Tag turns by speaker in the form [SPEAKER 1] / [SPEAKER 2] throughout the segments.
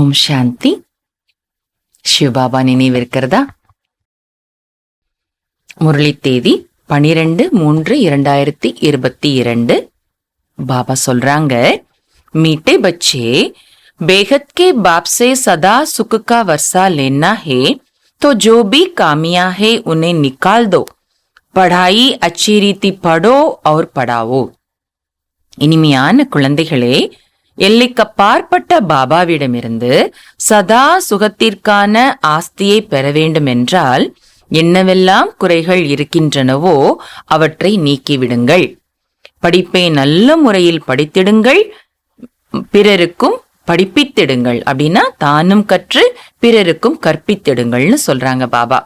[SPEAKER 1] ஓம் சாந்தி. சிவபாபா நினைவிருக்கிறதா? முரளி தேதி 12/3/2022. பாபா சொல்றாங்க, मीठे बच्चे, बेहद के बाप से सदा सुख का वर्षा लेना है तो जो भी कामियां है उन्हें निकाल दो. पढ़ाई अच्छी रीति पढ़ो और पढ़ाओ. இனிமையான குழந்தைகளே, எல்லைக்கப்பாற்பட்ட பாபாவிடமிருந்து சதா சுகத்திற்கான ஆஸ்தியை பெற வேண்டுமென்றால் என்னவெல்லாம் குறைகள் இருக்கின்றனவோ அவற்றை நீக்கிவிடுங்கள். படிப்பை நல்ல முறையில் படித்திடுங்கள், பிறருக்கும் படிப்பித்திடுங்கள். அப்படின்னா தானும் கற்று பிறருக்கும் கற்பித்திடுங்கள்னு சொல்றாங்க பாபா.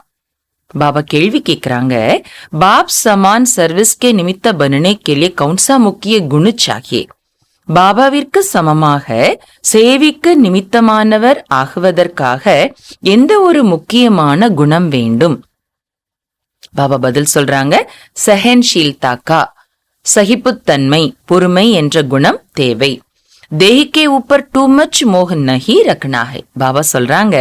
[SPEAKER 1] பாபா கேள்வி கேட்கிறாங்க, बाप समान सर्विस के निमित्त बनने के लिए कौन सा मुख्य गुण चाहिए? பாபாவிற்கு சமமாக சேவிக்கு நிமித்தமானவர் ஆகுவதற்காக எந்த ஒரு முக்கியமான குணம் வேண்டும்? பாபா பதில் சொல்றாங்க, சஹன்ஷீல்தாக்கா, சகிப்புத்தன்மை, பொறுமை என்ற குணம் தேவை. தேகே ஊப்பர் டூ மச் மோக நஹி ரக்னா ஹை. பாபா சொல்றாங்க,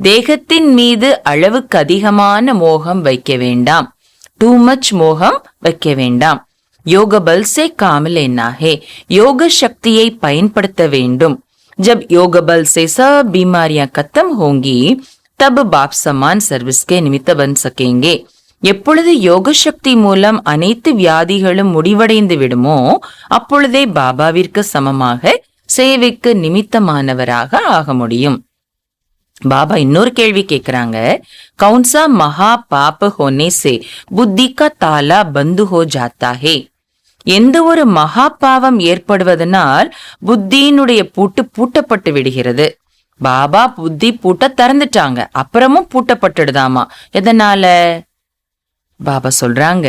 [SPEAKER 1] தேகத்தின் மீது அளவுக்கு அதிகமான மோகம் வைக்க வேண்டாம். டூ மச் மோகம் வைக்க வேண்டாம். योग बल से काम लेना है. योग शक्तिயை பயன்படுத்த வேண்டும். जब योग बल से सब बीमारियां खत्म होंगी तब बाप समान सर्विस के निमित्त बन सकेंगे. எப்பொழுது யோக சக்தி மூலம் அனைத்து வியாதிகளும் முடிவடைந்து விடுமோ அப்பொழுதே பாபாவிற்கு சமமாக சேவைக்கு நிமித்தமானவராக ஆக முடியும். பாபா இன்னொரு கேள்வி கேட்கிறாங்க, கௌன்சா மகா பாப் ஹோனே சே புத்தி கா தாலா பந்து ஹோ ஜாத்தா ஹே. எந்த ஒரு மகா பாவம் ஏற்படுவதனால் புத்தியினுடைய பூட்டு பூட்டப்பட்டு விடுகிறது. பாபா புத்தி பூட்ட திறந்துட்டாங்க, அப்புறமும் பூட்டப்பட்டுடுதாமா. எதனால? பாபா சொல்றாங்க,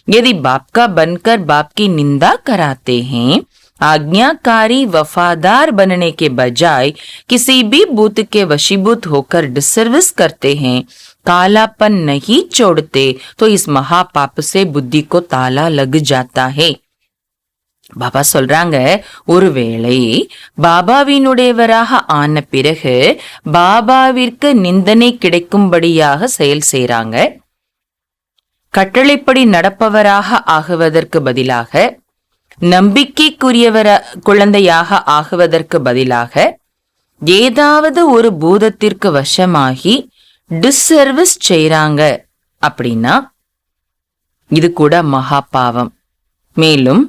[SPEAKER 1] यदि बाप का बनकर बाप की निंदा कराते हैं, आज्ञाकारी वफादार बनने के बजाय किसी भी बूत के वशीभूत होकर डिसर्विस करते हैं, कालापन नहीं छोड़ते, तो इस महापाप से बुद्धि को ताला लग जाता है. பாபா சொல்றாங்க, ஒருவேளை பாபாவினுடையவராக ஆன பிறகு பாபாவிற்கு நிந்தனை கிடைக்கும்படியாக செயல் செய்றாங்க. கட்டளைப்படி நடப்பவராக ஆகுவதற்கு பதிலாக, நம்பிக்கைக்குரியவர குழந்தையாக ஆகுவதற்கு பதிலாக ஏதாவது ஒரு பூதத்திற்கு வசமாகி டிஸ்சர்விஸ் செய்றாங்க அப்படின்னா இது கூட மகா பாவம். மேலும்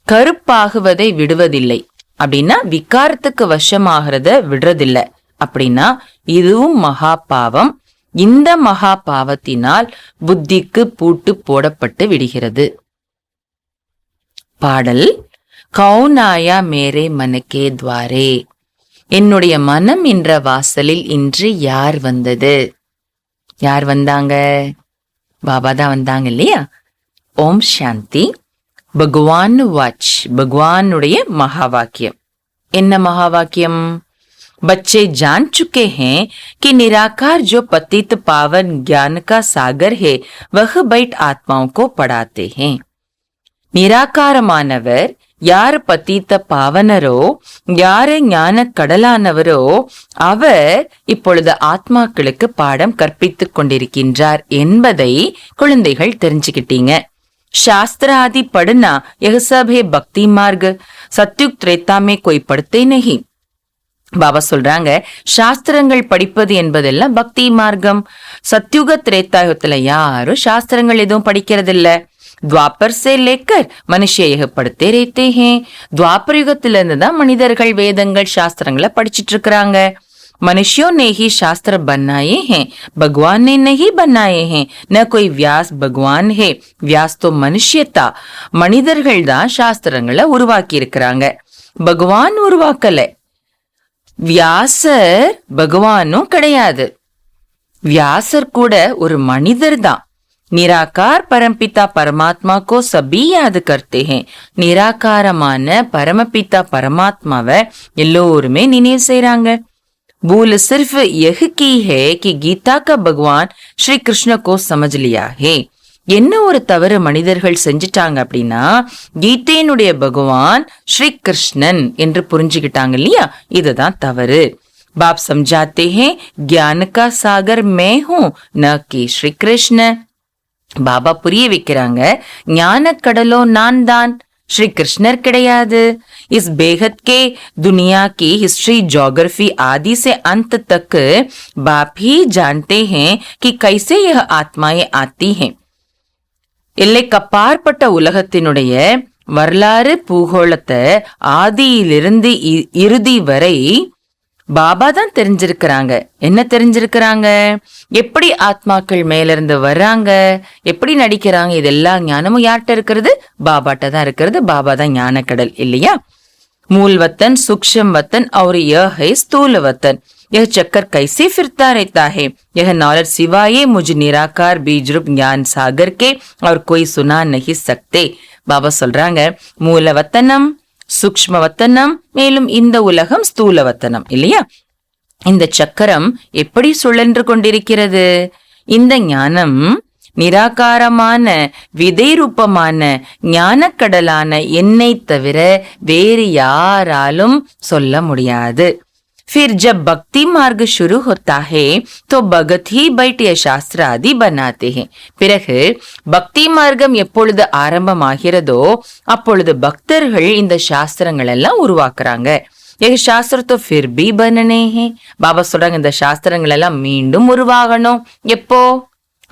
[SPEAKER 1] கருப்பாகுவதை விடுவதில்லை அப்படின்னா, விகாரத்துக்கு வசமாகிறத விடுறதில்லை அப்படின்னா இதுவும் மகா பாவம். இந்த மகா பாவத்தினால் புத்திக்கு பூட்டு போடப்பட்டு விடுகிறது. பாடல், கௌனாயா மேரே மனக்கே துவாரே. என்னுடைய மனம் என்ற வாசலில் இன்று யார் வந்தது? யார் வந்தாங்க? பாபா தான் வந்தாங்க இல்லையா? ஓம் சாந்தி. பகவான் வாச், பகவானுடைய மகா வாக்கியம். என்ன மகா வாக்கியம்? बच्चे जान चुके हैं कि निराकार जो पतित पावन ज्ञान का सागर है वह बैठ आत्माओं को पढ़ाते हैं. நிராகாரமானவர் யார் பத்தித்த பாவனரோ, யார் ஞான கடலானவரோ அவர் இப்பொழுது ஆத்மாக்களுக்கு பாடம் கற்பித்துக் கொண்டிருக்கின்றார் என்பதை குழந்தைகள் தெரிஞ்சுக்கிட்டீங்க. शास्त्र आदि पढ़ना यह सब है भक्ति मार्ग. सत्युग त्रेता में कोई पढ़ते नहीं. பாபா சொல்றாங்க, சாஸ்திரங்கள் படிப்பது என்பதெல்லாம் பக்தி மார்க்கம். சத்யுக திரேதாயுகத்துல யாரும் சாஸ்திரங்கள் எதுவும் படிக்கிறது இல்ல. துவாபர் சே லேக்கர் மனுஷ படுத்தே ரேத்தே ஹே. துவாபர யுகத்திலிருந்து தான் மனிதர்கள் வேதங்கள் சாஸ்திரங்களை படிச்சிட்டு இருக்கிறாங்க. मनुष्यों ने ही शास्त्र बनाए हैं, भगवान ने नहीं बनाए हैं. न कोई व्यास भगवान है. व्यास तो मनुष्य था. மனிதர்கள் தான் சாஸ்திரங்களை உருவாக்கி இருக்கிறாங்க, பகவான் உருவாக்கல. வியாசர் பகவானும் கிடையாது. வியாசர் கூட ஒரு மனிதர் தான். निराकार परमपिता परमात्मा को सभी याद करते हैं. निराकारமான பரமபிதா பரமாத்மாவை எல்லோருமே நினைவு செய்றாங்க. भूल सिर्फ यह की है कि गीता का भगवान श्री कृष्ण को समझ लिया है. என்ன ஒரு தவறு மனிதர்கள் செஞ்சிட்டாங்க அப்படின்னா, கீதையினுடைய பகவான் ஸ்ரீ கிருஷ்ணன் என்று புரிஞ்சுக்கிட்டாங்க இல்லையா? இதுதான் தவறு. बाप समझाते हैं ज्ञान का सागर मैं हूं न कि श्री कृष्ण. பாபா புரிய வைக்கிறாங்க, ஞான கடலோ நான் தான், श्री कृष्णर கிடையாது. इस बेहद के दुनिया की हिस्ट्री, ज्योग्राफी आदि से अंत तक बाप ही जानते हैं कि कैसे यह आत्माएं आती हैं. எல்லைக்கப்பாற்பட்ட உலகத்தினுடைய வரலாறு பூகோளத்தை ஆதியிலிருந்து இறுதி வரை பாபா தான் தெரிஞ்சிருக்கிறாங்க. என்ன தெரிஞ்சிருக்கிறாங்க? எப்படி ஆத்மாக்கள் மேல இருந்து வர்றாங்க, எப்படி நடிக்கிறாங்க, இதெல்லா ஞானமும் யார்கிட்ட இருக்கிறது? பாபாட்ட தான் இருக்கிறது. பாபா தான் ஞான கடல் இல்லையா? मूल वतन, सूक्ष्म वतन और यह है स्थूल वतन. यह चक्कर कैसे फिरता रहता है? यह नॉलेज सिवाय मुझ निराकार बीज रूप ज्ञान सागर के और कोई सुना नहीं सकते. பாபா சொல்றாங்க, மூல வத்தனம், சூக்ஷ்ம வத்தனம், மேலும் இந்த உலகம் ஸ்தூல வத்தனம் இல்லையா? இந்த சக்கரம் எப்படி சுழன்று கொண்டிருக்கிறது? இந்த ஞானம் நிராகாரமான விதை ரூபமான ஞானக்கடலான என்னை தவிர வேறு யாராலும் சொல்ல முடியாது. फिर जब भक्ति मार्ग शुरू होता है तो भगत ही बैठ यह शास्त्र आदि बनाते हैं. பிறகு பக்தி மார்க்கம் எப்பொழுது ஆரம்பமாகிறதோ அப்பொழுது பக்தர்கள் இந்த சாஸ்திரங்கள் எல்லாம் உருவாக்குறாங்க. ये शास्त्र तो फिर भी बनने हैं. பாபா சொல்றாங்க, இந்த சாஸ்திரங்கள் எல்லாம் மீண்டும் உருவாகணும். எப்போ?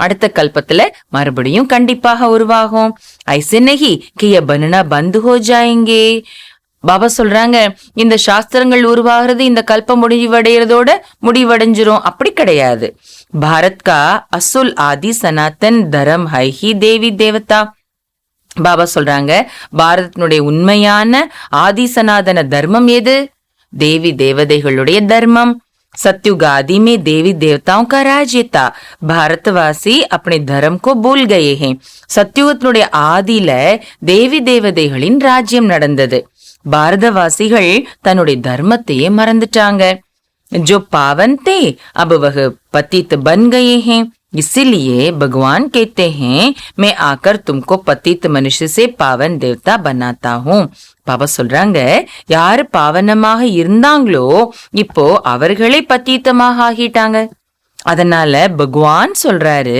[SPEAKER 1] அடுத்த கல்பத்துல மறுபடியும் கண்டிப்பாக உருவாகும். ஐसे नहीं कि ये बनना बंद हो जाएंगे. பாபா சொல்றாங்க, இந்த சாஸ்திரங்கள் உருவாகிறது இந்த கல்பம் முடிவடைகிறதோட முடிவடைஞ்சிரும், அப்படி கிடையாது. பாரத் கா அசுல் ஆதி சனாதன் தரம் ஹை ஹி தேவி தேவதா. பாபா சொல்றாங்க, பாரதத்தினுடைய உண்மையான ஆதி சனாதன தர்மம் எது? தேவி தேவதைகளுடைய தர்மம். सत्युग आदि में देवी देवताओं का राज्य था. भारतवासी अपने धर्म को भूल गए हैं. சத்யுகத்தினுடைய ஆதியில தேவி தேவதைகளின் ராஜ்யம் நடந்தது. பாரதவாசிகள் தன்னுடைய தர்மத்தையே மறந்துட்டாங்க. जो पावन थे अब वह पतित बन गए हैं. इसीलिए भगवान कहते हैं, मैं आकर तुमको पतित मनुष्य से पावन देवता बनाता हूँ. பாபா சொல்றாங்க, யாரு பாவனமாக இருந்தாங்களோ இப்போ அவர்களே பத்தீத்தமாக ஆகிட்டாங்க. அதனால பகவான் சொல்றாரு,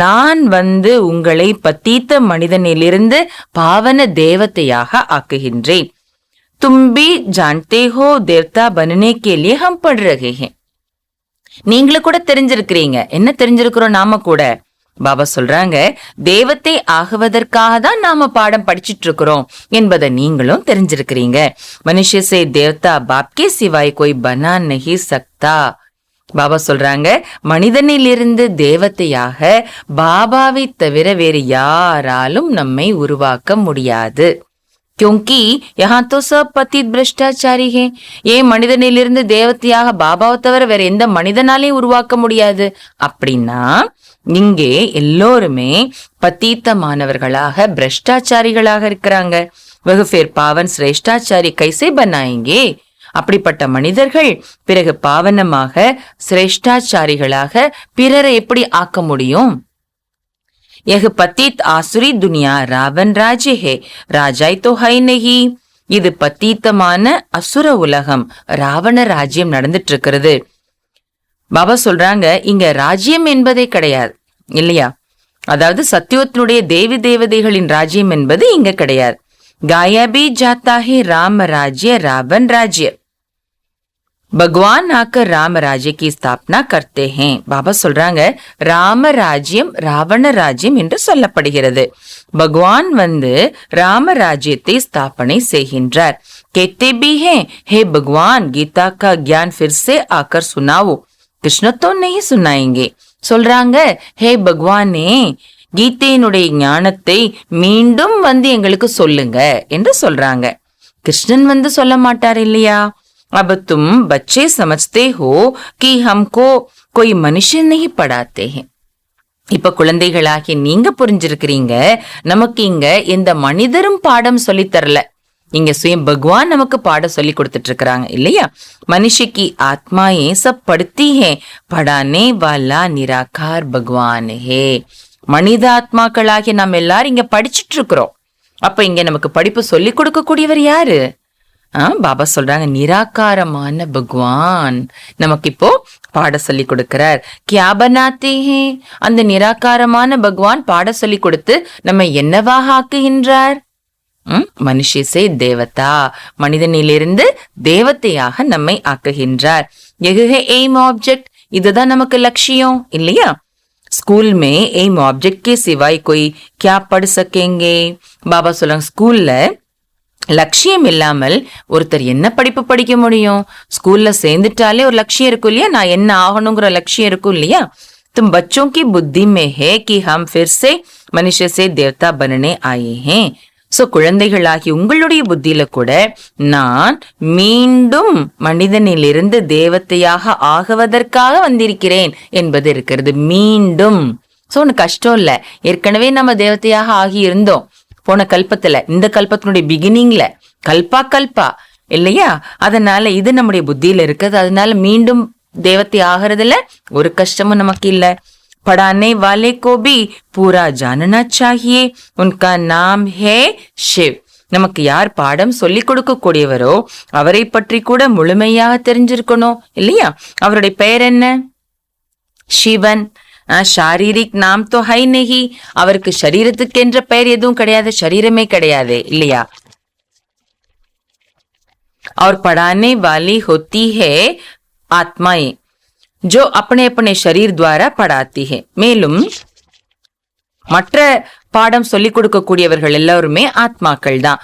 [SPEAKER 1] நான் வந்து உங்களை பத்தீத்த மனிதனிலிருந்து பாவன தேவதையாக ஆக்குகின்றேன். तुम भी जानते हो देवता बनने के लिए हम पढ़ रहे हैं. நீங்களும் கூட தெரிஞ்சிருக்கிறீங்க. என்ன தெரிஞ்சிருக்கிறோம் நாம கூட? பாபா சொல்றாங்க, தேவத்தை ஆகுவதற்காக தான் நாம பாடம் படிச்சிட்டு இருக்கிறோம் என்பதை நீங்களும் தெரிஞ்சிருக்கிறீங்க. மனுஷ்ய சே தேவதா பாப்கே சிவாய் கோய் பனா நஹி சக்தா. பாபா சொல்றாங்க, மனிதனிலிருந்து தேவதையாக பாபாவை தவிர வேறு யாராலும் நம்மை உருவாக்க முடியாது. क्योंकि यहाँ तो सब पतित भ्रष्टाचारी है. ஏன் மனிதனிலிருந்து தேவதையாக பாபாவை தவிர வேற எந்த மனிதனாலையும் உருவாக்க முடியாது அப்படின்னா, இங்கே எல்லோருமே பத்தீத்தமானவர்களாக பிரஷ்டாச்சாரிகளாக இருக்கிறாங்க. வெகு பேர் பாவன் சிரேஷ்டாச்சாரி கைசே பனாயேங்கே. அப்படிப்பட்ட மனிதர்கள் பிறகு பாவனமாக சிரேஷ்டாச்சாரிகளாக பிறரை எப்படி ஆக்க முடியும்? यह पतित आसुरी दुनिया रावण राज्य है. राजाई तो है नहीं. இது பத்தீத்தமான அசுர உலகம், ராவண ராஜ்யம் நடந்துட்டு இருக்கிறது. பாபா சொல்றாங்க, இங்க ராஜ்யம் என்பதே கிடையாது இல்லையா? அதாவது சத்தியத்தினுடைய தேவி தேவதைகளின் ராஜ்யம் என்பது இங்க கிடையாது. गाया भी जाता है राम राज्य रावण राज्य. பகவான் ஆக்கர் ராம ராஜ்ய கி ஸ்தாபனா கர்த்தே ஹே. பாபா சொல்றாங்க, ராம ராஜ்யம் ராவண ராஜ்யம் என்று சொல்லப்படுகிறது. பகவான் வந்து ராம ராஜ்யத்தை ஸ்தாபனை செய்கின்றார். कहते भी हैं, हे भगवान गीता का ज्ञान फिर से आकर सुनाओ. கிருஷ்ண तो नहीं सुनाएंगे. சொல்றாங்க, ஹே பகவானே, கீதையினுடைய ஞானத்தை மீண்டும் வந்து எங்களுக்கு சொல்லுங்க என்று சொல்றாங்க. கிருஷ்ணன் வந்து சொல்ல மாட்டார் இல்லையா? अब तुम बच्चे समझते हो कि हमको कोई मनुष्य नहीं पढ़ाते हैं. இப்ப குழந்தைகளாகி நீங்க புரிஞ்சிருக்கிறீங்க, நமக்கு இங்க எந்த மனிதரும் பாடம் சொல்லி தரல. இங்க சுயம் பகவான் நமக்கு பாடம் சொல்லி கொடுத்துட்டு இருக்கிறாங்க இல்லையா? மனுஷ की आत्माएं सब पढ़ती हैं, पढ़ाने वाला निराकार भगवान है. மனித ஆத்மாக்களாகி நாம் எல்லாரும் இங்க படிச்சுட்டு இருக்கிறோம். அப்ப இங்க நமக்கு படிப்பு சொல்லி கொடுக்க கூடியவர் யாரு? பாபா சொல்றாங்க நிராகாரமான பகவான் நமக்கு இப்போ பாட சொல்லி கொடுக்கிறார். கியா பனாத்தே ஹே, அந்த நிராகாரமான பகவான் பாட சொல்லி கொடுத்து நம்ம என்னவாக ஆக்குகின்றார்? மனுஷே தேவதா, மனிதனிலிருந்து தேவதையாக நம்மை ஆக்குகின்றார். எகுகே எய்ம் ஆப்ஜெக்ட், இதுதான் நமக்கு லட்சியம் இல்லையா? स्कूल में एम ऑब्जेक्ट के सिवाय कोई क्या पढ़ सकेंगे? பாபா சொல்றாங்க ஸ்கூல்ல லட்சியம் இல்லாமல் ஒருத்தர் என்ன படிப்பு படிக்க முடியும்? ஸ்கூல்ல சேர்ந்துட்டாலே ஒரு லட்சியம் இருக்கும் இல்லையா? நான் என்ன ஆகணுங்கிற லட்சியம் இருக்கும் இல்லையா? तुम बच्चों की बुद्धि में है कि हम फिर से मनुष्य से देवता बनने आए हैं. சோ குழந்தைகளாகி உங்களுடைய புத்தியில கூட நான் மீண்டும் மனிதனிலிருந்து தேவதையாக ஆகுவதற்காக வந்திருக்கிறேன் என்பது இருக்கிறது. மீண்டும். சோ ஒண்ணு கஷ்டம் இல்ல, ஏற்கனவே நம்ம தேவதையாக ஆகி இருந்தோம் போன கல்பத்துல, இந்த கல்பத்தினுடைய பிகினிங்ல கல்பா இல்லையா? அதனால இது நம்முடைய புத்தியில இருக்குது. அதனால மீண்டும் தேவதை ஆகிறதுல ஒரு கஷ்டமும் நமக்கு இல்ல. पढ़ाने वाले को भी पूरा जानना चाहिए, उनका नाम है शिव. நமக்கு யார் பாடம் சொல்லி கொடுக்க கூடியவரோ அவரை பற்றி கூட முழுமையாக தெரிஞ்சிருக்கணும் இல்லையா? அவருடைய பெயர் என்ன? சிவன். சாரீரிக் நாம் தோ ஹை நஹி, அவருக்கு சரீரத்துக்கு என்ற பெயர் எதுவும் கிடையாது, சரீரமே கிடையாது இல்லையா? और पढ़ाने वाली होती है आत्माएं जो अपने अपने शरीर द्वारा पढ़ाती है. மேலும் மற்ற பாடம் சொல்லிக் கொடுக்கக்கூடியவர்கள் எல்லாருமே ஆத்மாக்கள் தான்.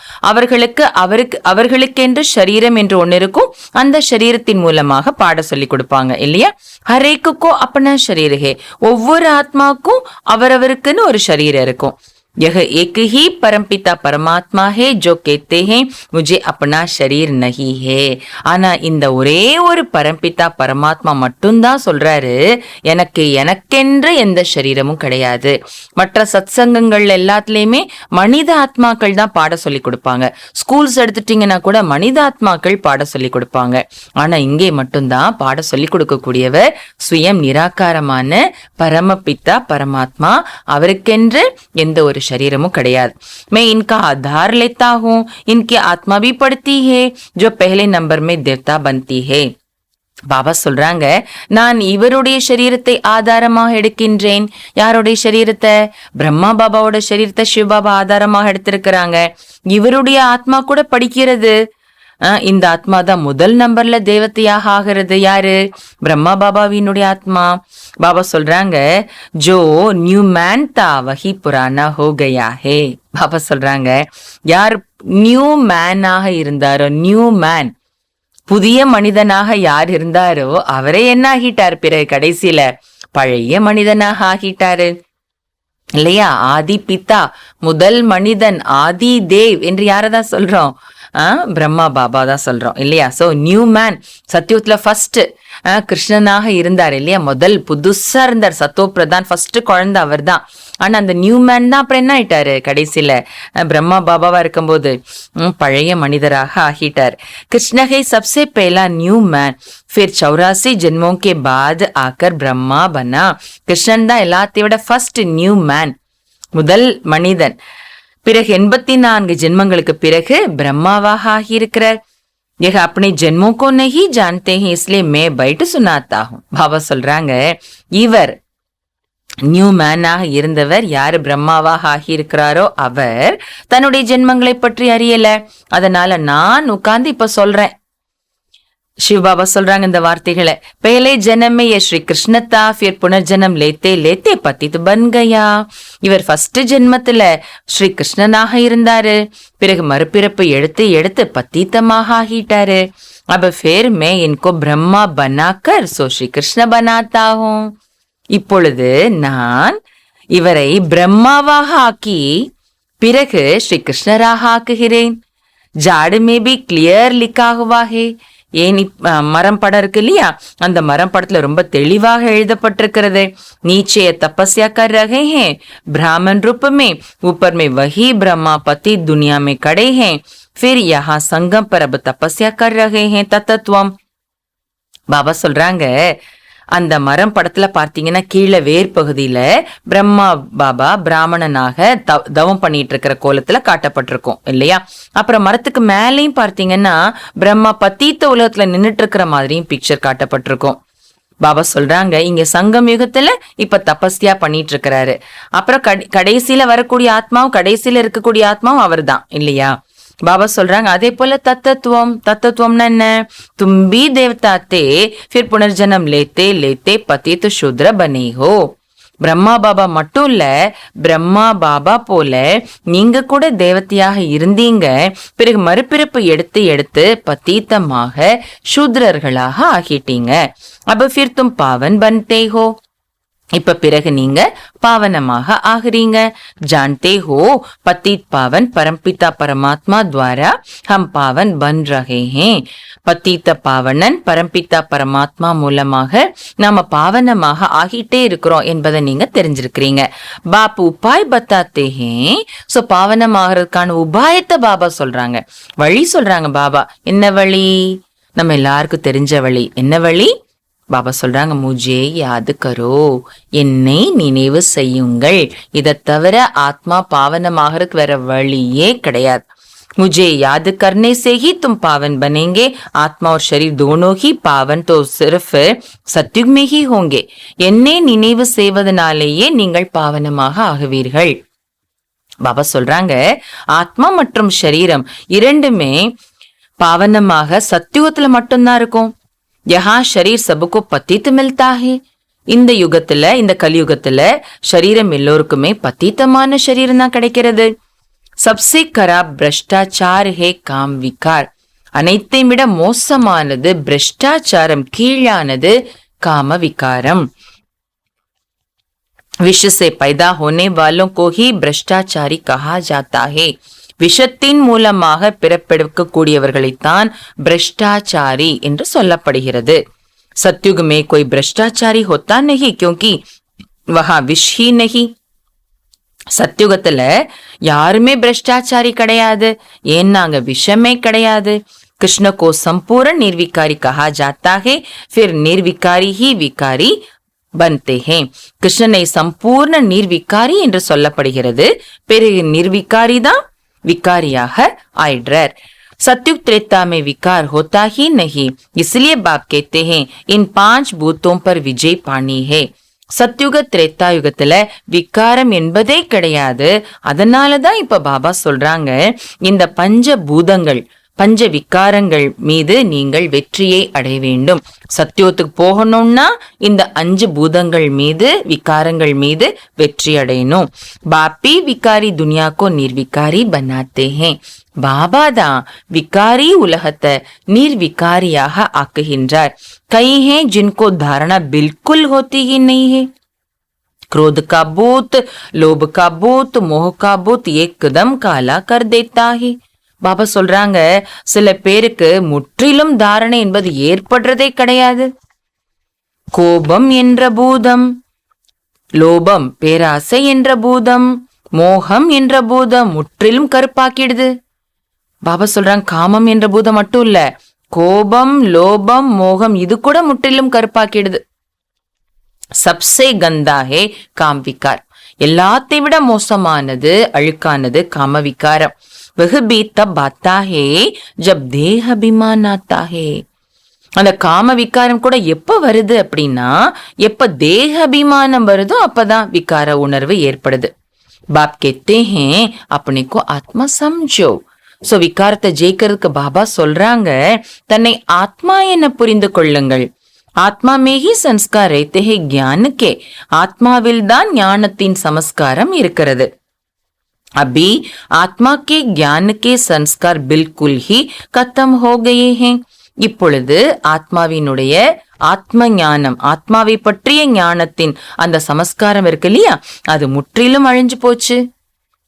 [SPEAKER 1] அவர்களுக்கென்று சரீரம் என்று ஒன்னு இருக்கும், அந்த சரீரத்தின் மூலமாக பாட சொல்லி கொடுப்பாங்க இல்லையா? ஹரேக்குக்கோ அப்பனா शरीर है, ஒவ்வொரு ஆத்மாவுக்கும் அவரவருக்குன்னு ஒரு சரீரம் இருக்கும். यह एक ही परमपिता परमात्मा है जो कहते हैं मुझे अपना शरीर नहीं है. ஆனா இந்த ஒரே ஒரு பரம்பிதா பரமாத்மா மட்டும்தான் சொல்றாரு எனக்கென்று எந்த சரீரமும் கிடையாது. மற்ற சத்சங்கங்கள் எல்லாத்துலயுமே மனித ஆத்மாக்கள் தான் பாட சொல்லி கொடுப்பாங்க. ஸ்கூல்ஸ் எடுத்துட்டீங்கன்னா கூட மனித ஆத்மாக்கள் பாட சொல்லி கொடுப்பாங்க. ஆனா இங்கே மட்டும்தான் பாட சொல்லி கொடுக்கக்கூடியவர் சுயம் நிராகாரமான பரமபிதா பரமாத்மா, அவருக்கென்று எந்த ஒரு शरीरமும் கிடையாது. मैं इनका आधार लेता हूँ, इनकी आत्मा भी पढ़ती है जो पहले नंबर में देवता बनती है. பாபா சொல்றாங்க நான் இவருடைய சரீரத்தை ஆதாரமாக எடுக்கின்றேன். யாருடைய சரீரத்தை? பிரம்மா பாபாவோட சரீரத்தை சிவ பாபா ஆதாரமாக எடுத்திருக்கிறாங்க. இவருடைய ஆத்மா கூட படிக்கிறது. இந்த ஆத்மா தான் முதல் நம்பர்ல தேவதையாக ஆகிறது. யாரு? பிரம்மா பாபாவினுடைய ஆத்மா. பாபா சொல்றாங்க ஜோ நியூ மேன் தா வஹி புரானா ஹோ கயா ஹே. பாபா சொல்றாங்க யார் நியூ மேனாக இருந்தாரோ, நியூ மேன் புதிய மனிதனாக யார் இருந்தாரோ அவரே என்ன ஆகிட்டார்? பிறகு கடைசியில பழைய மனிதனாக ஆகிட்டாரு இல்லையா? ஆதி பிதா, முதல் மனிதன், ஆதி தேவ் என்று யாரதான் சொல்றோம்? பிரம்மா பாபா தான் சொல்றோம் இல்லையா? சோ நியூ மேன் சத்யுகத்துல ஃபர்ஸ்ட் கிருஷ்ணனாக இருந்தார் இல்லையா? முதல் புதுசா இருந்தார், சத்தோ பிரதான், ஃபர்ஸ்ட் குழந்தை அவர் தான். ஆனா அந்த நியூ மேன் தான் அப்புறம் என்ன ஆயிட்டாரு? கடைசியில பிரம்மா பாபாவா இருக்கும்போது பழைய மனிதராக ஆகிட்டார். கிருஷ்ணகை சப்சே पहला न्यू मैन, फिर 84 जन्मों के बाद आकर ब्रह्मा बना. கிருஷ்ணன் தான் எல்லாத்தையும் விட ஃபர்ஸ்ட் நியூ மேன், முதல் மனிதன். பிறகு 84 ஜென்மங்களுக்கு பிறகு பிரம்மாவாக ஆகியிருக்கிறார். यह अपने जन्मों को नहीं जानते हैं इसलिए मैं बैठ सुनाता हूं. பாபா சொல்றாங்க இவர் நியூ மேனாக இருந்தவர் யாரு பிரம்மாவாக ஆகியிருக்கிறாரோ அவர் தன்னுடைய ஜென்மங்களை பற்றி அறியல. அதனால நான் உட்கார்ந்து இப்ப சொல்றேன். शिव बाबा சொல்றாங்க இந்த வார்த்தைகளை. पहले जन्म में ये श्री कृष्ण था, फिर पुनर्जन्म लेते लेते पतित बन गया. இவர் ஃபர்ஸ்ட் ஜென்மத்துல ஸ்ரீ கிருஷ்ணனாக இருந்தாரு, பிறகு மறுபிறப்பு எடுத்து எடுத்து பத்தித்தமாக ஆகிட்டாரு. अब फिर मैं इनको ब्रह्मा बनाकर सो श्री कृष्ण बनाता हूँ. இப்பொழுது நான் இவரை பிரம்மாவாக ஆக்கி பிறகு ஸ்ரீ கிருஷ்ணராக ஆக்குகிறேன். जाड़ में भी क्लियर लिखा हुआ है. ஏன் மரம் படம் இருக்கு இல்லையா? அந்த மரம் படத்துல ரொம்ப தெளிவாக எழுதப்பட்டிருக்கிறது. नीचे तपस्या कर रहे हैं ब्राह्मण रूप में, ऊपर में वही ब्रह्मा पति दुनिया में खड़े हैं, फिर यहाँ संगम पर अब तपस्या कर रहे हैं तत्वम. பாபா சொல்றாங்க அந்த மரம் படத்துல பார்த்தீங்கன்னா கீழே வேர் பகுதியில பிரம்மா பாபா பிராமணனாக தவம் பண்ணிட்டு இருக்கிற கோலத்துல காட்டப்பட்டிருக்கும் இல்லையா. அப்புறம் மரத்துக்கு மேலேயும் பார்த்தீங்கன்னா பிரம்மா பத்தீத்த உலகத்துல நின்றுட்டு இருக்கிற மாதிரியும் பிக்சர் காட்டப்பட்டிருக்கும். பாபா சொல்றாங்க இங்க சங்கம் யுகத்துல இப்ப தபஸ்யா பண்ணிட்டு இருக்கிறாரு. அப்புறம் கடைசியில வரக்கூடிய ஆத்மாவும் கடைசியில இருக்கக்கூடிய ஆத்மாவும் அவர் தான் இல்லையா. பாபா சொல்றாங்க அதே போல தத்தத்துவம்னா என்ன, தும்பி தேவதாத்தே फिर पुनर्जन्म लेते लेते पतित शूद्र बने हो. பிரம்மா பாபா மட்டும் இல்ல, பிரம்மா பாபா போல நீங்க கூட தேவதையாக இருந்தீங்க, பிறகு மறுபிறப்பு எடுத்து எடுத்து பத்தீத்தமாக சூத்ரர்களாக ஆகிட்டீங்க. அப்ப फिर तुम पावन बनते हो. இப்ப பிறகு நீங்க பாவனமாக ஆகிறீங்க. जानते हो पतित पावन परमपिता परमात्मा द्वारा हम पावन बन रहे हैं. பத்தீத்த பாவனன் பரம்பித்தா பரமாத்மா மூலமாக நாம பாவனமாக ஆகிட்டே இருக்கிறோம் என்பதை நீங்க தெரிஞ்சிருக்கிறீங்க. பாப் உபாய் பத்தாத்தே ஹே. சோ பாவனமாகறதுக்கான உபாயத்தை பாபா சொல்றாங்க, வழி சொல்றாங்க. பாபா என்ன வழி, நம்ம எல்லாருக்கும் தெரிஞ்ச வழி. என்ன வழி? பாபா சொல்றாங்க முஜே யாது கரோ, என்னை நினைவு செய்யுங்கள். இதை தவிர ஆத்மா பாவனமாகறதுக்கு வேற வழியே கிடையாது. मुझे याद करने से ही तुम पावन बनेंगे. आत्मा और शरीर दोनों ही पावन तो सिर्फ सत्युग में ही होंगे. என்னை நினைவு செய்வதனாலேயே நீங்கள் பாவனமாக ஆகுவீர்கள். பாபா சொல்றாங்க ஆத்மா மற்றும் சரீரம் இரண்டுமே பாவனமாக சத்தியுகத்துல மட்டும்தான் இருக்கும். யஹா ஷரீர் சபுக்கோ பத்தித் மில்தா ஹே. இந்த யுகத்துல, இந்த கலியுகத்துல சரீரம் எல்லோருக்குமே பத்தித்தமான சரீரம் தான் கிடைக்கிறது. சப்சே கராப் பிரஷ்டாச்சார் ஹே காம் விகார். அனைத்தை விட மோசமானது பிரஷ்டாச்சாரம், கீழானது காம விகாரம். विष से पैदा होने वालों को ही भ्रष्टाचारी कहा जाता है. விஷத்தின் மூலமாக பிறப்பெடுக்கக்கூடியவர்களைத்தான் भ्रष्टाचारी என்று சொல்லப்படுகிறது. सत्युग में कोई भ्रष्टाचारी होता नहीं क्योंकि वहां विष ही नहीं. சத்தியுகத்துல யாருமே பிரஷ்டாச்சாரி கிடையாது, ஏன்னா அங்க விஷமே கிடையாது. कृष्ण को संपूर्ण निर्विकारी कहा जाता है, फिर निर्विकारी ही विकारी बनते हैं. கிருஷ்ணனை சம்பூர்ண நிர்விகாரி என்று சொல்லப்படுகிறது, பிறகு நிர்விகாரி தான் விகாரியாக ஆயிடுறார். सत्युग त्रेता में विकार होता ही नहीं, इसलिए बाप कहते हैं इन 5 भूतों पर विजय पानी है. சத்யுக திரேத்தா யுகத்துல விகாரம் என்பதே கிடையாது. அதனாலதான் இப்ப பாபா சொல்றாங்க இந்த பஞ்ச பூதங்கள், பஞ்ச விகாரங்கள் மீது நீங்கள் வெற்றியை அடைய வேண்டும். சத்தியோத்துக்கு போகணும்னா இந்த 5 பூதங்கள் மீது, விகாரங்கள் மீது வெற்றி அடையணும். பாப்பி விகாரி துனியாக்கோ நிர்விகாரி பனாத்தே ஹே. பாபா தான் விகாரி உலகத்தை நிர்விகாரியாக ஆக்குகின்றார். कई हैं जिनको धारणा बिल्कुल होती ही नहीं है. क्रोध का भूत, लोभ का भूत, मोह का भूत एकदम काला कर देता है. பாபா சொல்றாங்க சில பேருக்கு முற்றிலும் தாரணை என்பது ஏற்படுறதே கிடையாது. கோபம் என்ற பூதம், லோபம் பேராசை என்ற பூதம், மோகம் என்ற பூதம் முற்றிலும் கருப்பாக்கிடுது. பாபா சொல்றாங்க காமம் என்ற பூதம் மட்டும் இல்ல, கோபம், லோபம், மோகம் இது கூட முற்றிலும் கருப்பாக்கிடுது. சப்சே கந்தா ஹே காம் விகார். எல்லாத்தை விட மோசமானது, அழுக்கானது காம விகாரம். वह भी तब आता है जब देह अभिमान आता है. அந்த காம விகாரம் கூட எப்ப வருது அப்படின்னா, எப்ப தேக அபிமானம் வருதோ அப்பதான் விகார உணர்வு ஏற்படுது. பாப் कहते हैं अपने को आत्मा समझो. சோ விகாரத்தை ஜெயிக்கிறதுக்கு பாபா சொல்றாங்க தன்னை ஆத்மா என புரிந்து கொள்ளுங்கள். ஆத்மா மேகி சம்ஸ்கார் रहते हैं ज्ञान के. ஆத்மாவில் தான் ஞானத்தின் சமஸ்காரம் இருக்கிறது. अभी आत्मा के ज्ञान के संस्कार बिल्कुल ही खत्म हो गए हैं. இப்பொழுது ஆத்மாவினுடைய ஆத்ம ஞானம், ஆத்மாவை பற்றிய ஞானத்தின் அந்த சமஸ்காரம் இருக்கு இல்லையா, அது முற்றிலும் அழிஞ்சு போச்சு.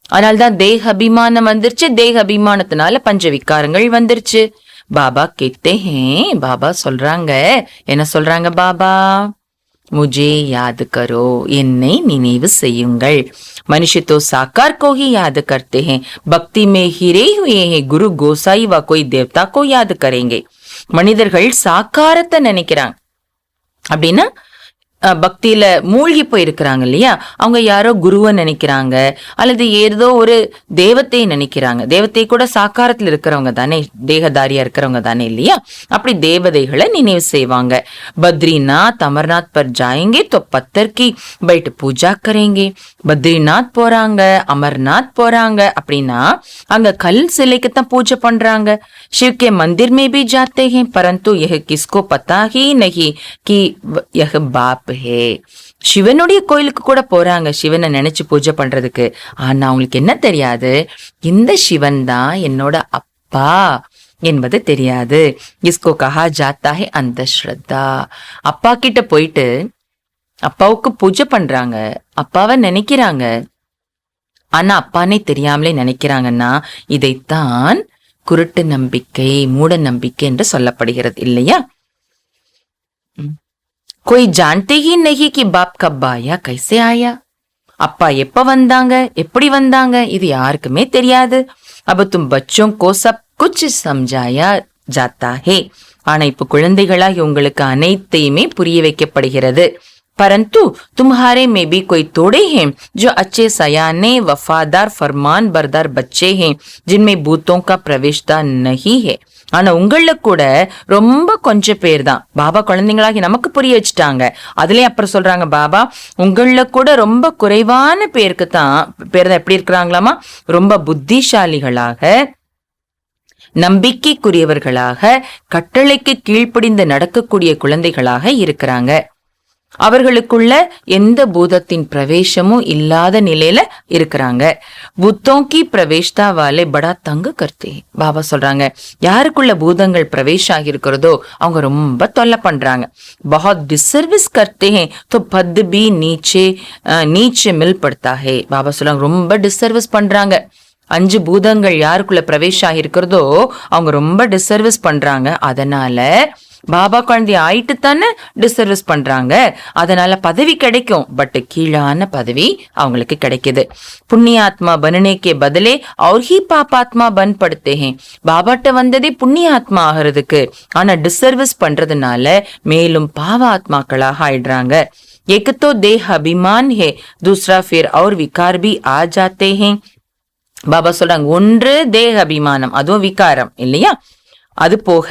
[SPEAKER 1] அதனால்தான் தேக அபிமானம் வந்துருச்சு. தேக அபிமானத்தினால பஞ்ச விகாரங்கள் வந்துருச்சு. பாபா கேட்டே ஹே. பாபா சொல்றாங்க என்ன சொல்றாங்க பாபா, मुझे याद करो, என்னை நினைவு செய்யுங்கள். मनुष्य तो साकार को ही याद करते हैं, भक्ति में हिरे हुए हैं, गुरु गोसाई व कोई देवता को याद करेंगे. மனிதர்கள் சாக்காரத்தை நினைக்கிறாங்க அப்படின்னா பக்தியில மூழ்கி போயிருக்கிறாங்க இல்லையா, அவங்க யாரோ குருவை நினைக்கிறாங்க, அல்லது ஏதோ ஒரு தேவத்தையை நினைக்கிறாங்க. தேவத்தை கூட சாக்காரத்தில் இருக்கிறவங்க தானே, தேகதாரியா இருக்கிறவங்க தானே இல்லையா. அப்படி தேவதைகளை நினைவு செய்வாங்க. பத்ரிநாத் அமர்நாத் பர் ஜாயேங்கே தோ பத்தர் கி பைட் பூஜா கரேங்கே. பத்ரிநாத் போறாங்க, அமர்நாத் போறாங்க அப்படின்னா அங்க கல் சிலைக்கு தான் பூஜை பண்றாங்க. शिव के मंदिर में भी जाते हैं, परंतु यह किसको पता ही नहीं कि यह बाप है. சிவனுடைய கோயிலுக்கு கூட போறாங்க சிவனை நினைச்சு பூஜை பண்றதுக்கு. ஆனா அவங்களுக்கு என்ன தெரியாது, இந்த சிவன் தான் என்னோட அப்பா என்பது தெரியாது. इसको कहा जाता है अंधश्रद्धा. அப்பா கிட்ட போயிட்டு அப்பாவுக்கு பூஜை பண்றாங்க, அப்பாவை நினைக்கிறாங்க, ஆனா அப்பானே தெரியாமலே நினைக்கிறாங்கன்னா இதைத்தான் குருட்டு நம்பிக்கை, மூட நம்பிக்கை என்று சொல்லப்படுகிறது இல்லையா. कोई जानते ही नहीं कि बाप कब आया कैसे आया. அப்பா எப்ப வந்தாங்க, எப்படி வந்தாங்க, இது யாருக்குமே தெரியாது. अब तुम बच्चों को सब कुछ समझाया जाता है. ஆனா இப்ப குழந்தைகளாகி உங்களுக்கு அனைத்தையுமே புரிய வைக்கப்படுகிறது. परंतु तुम्हारे में भी कोई थोड़े हैं जो अच्छे सयाने वफादार फरमान बरदार बच्चे हैं जिनमें भूतों का प्रवेशता नहीं है. ஆனா உங்கள கூட ரொம்ப கொஞ்சம் பேர் தான் பாபா குழந்தைங்களாகி நமக்கு புரிய வச்சுட்டாங்க. அதுலயும் அப்புறம் சொல்றாங்க பாபா உங்கள கூட ரொம்ப குறைவான பேருக்கு தான் எப்படி இருக்கிறாங்களாமா, ரொம்ப புத்திசாலிகளாக, நம்பிக்கைக்குரியவர்களாக, கட்டளைக்கு கீழ்ப்படிந்து நடக்கக்கூடிய குழந்தைகளாக இருக்கிறாங்க. அவர்களுக்குள்ள எந்த பூதத்தின் பிரவேசமும் இல்லாத நிலையில இருக்கிறாங்க. புத்தோங்கி பிரவேஷ்தா வாலே படா தங்க கர்த்தே. பாபா சொல்றாங்க யாருக்குள்ள பூதங்கள் பிரவேசம் ஆகி இருக்கிறதோ அவங்க ரொம்ப தொல்லை பண்றாங்க. बहुत डिसर्विस करते हैं तो पद भी नीचे मिल पड़ता है. பாபா சொல்றாங்க ரொம்ப டிசர்விஸ் பண்றாங்க. 5 பூதங்கள் யாருக்குள்ள பிரவேசம் ஆகி இருக்கிறதோ அவங்க ரொம்ப டிசர்விஸ் பண்றாங்க. அதனால பாபா குழந்தை ஆயிட்டு தானே டிசர்விஸ் பண்றாங்க, அதனால பதவி கிடைக்கும், பட் கீழான பதவி அவங்களுக்கு கிடைக்குது. புண்ணியாத்மா பனனேக்கே பதிலே அவர் ஹி பாபாத்மா பன் படுத்தே. பாபாட்ட வந்ததே புண்ணியாத்மா ஆகிறதுக்கு, ஆனா டிசர்விஸ் பண்றதுனால மேலும் பாவ ஆத்மாக்களாக ஆயிடுறாங்க. एक तो देह अभिमान है, दूसरा फिर और विकार भी आ जाते हैं. பாபா சொல்றாங்க ஒன்று தேக அபிமானம், அதுவும் விகாரம் இல்லையா. அது போக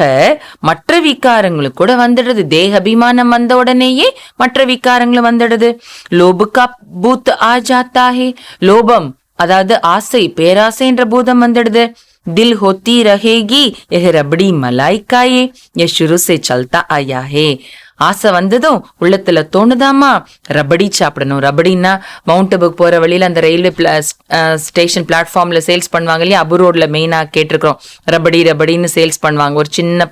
[SPEAKER 1] மற்ற விகாரங்களுக்கு கூட வந்துடுது. தேக அபிமானம் வந்த உடனேயே மற்ற விகாரங்களும் வந்துடுது. லோபுக்கா பூத் ஆ ஜாத்தா ஹே. லோபம் அதாவது ஆசை, பேராசை என்ற பூதம் வந்துடுது. தில் ஹோத்தி ரஹேகி எஹ் ரபடி மலாய்க்காயே எ शुरू से चलता आया है. ஆசை வந்ததும் உள்ளத்துல தோணுதாமா ரபடி சாப்பிடணும். ரபடின்னா மவுண்ட் அபுக்கு போற வழியில அந்த ரயில்வே ஸ்டேஷன் பிளாட்ஃபார்ம்ல சேல்ஸ் பண்ணுவாங்க இல்லையா, அபு ரோட்ல மெயினா கேட்டிருக்கிறோம். ரபடின்னு சேல்ஸ் பண்ணுவாங்க. ஒரு சின்ன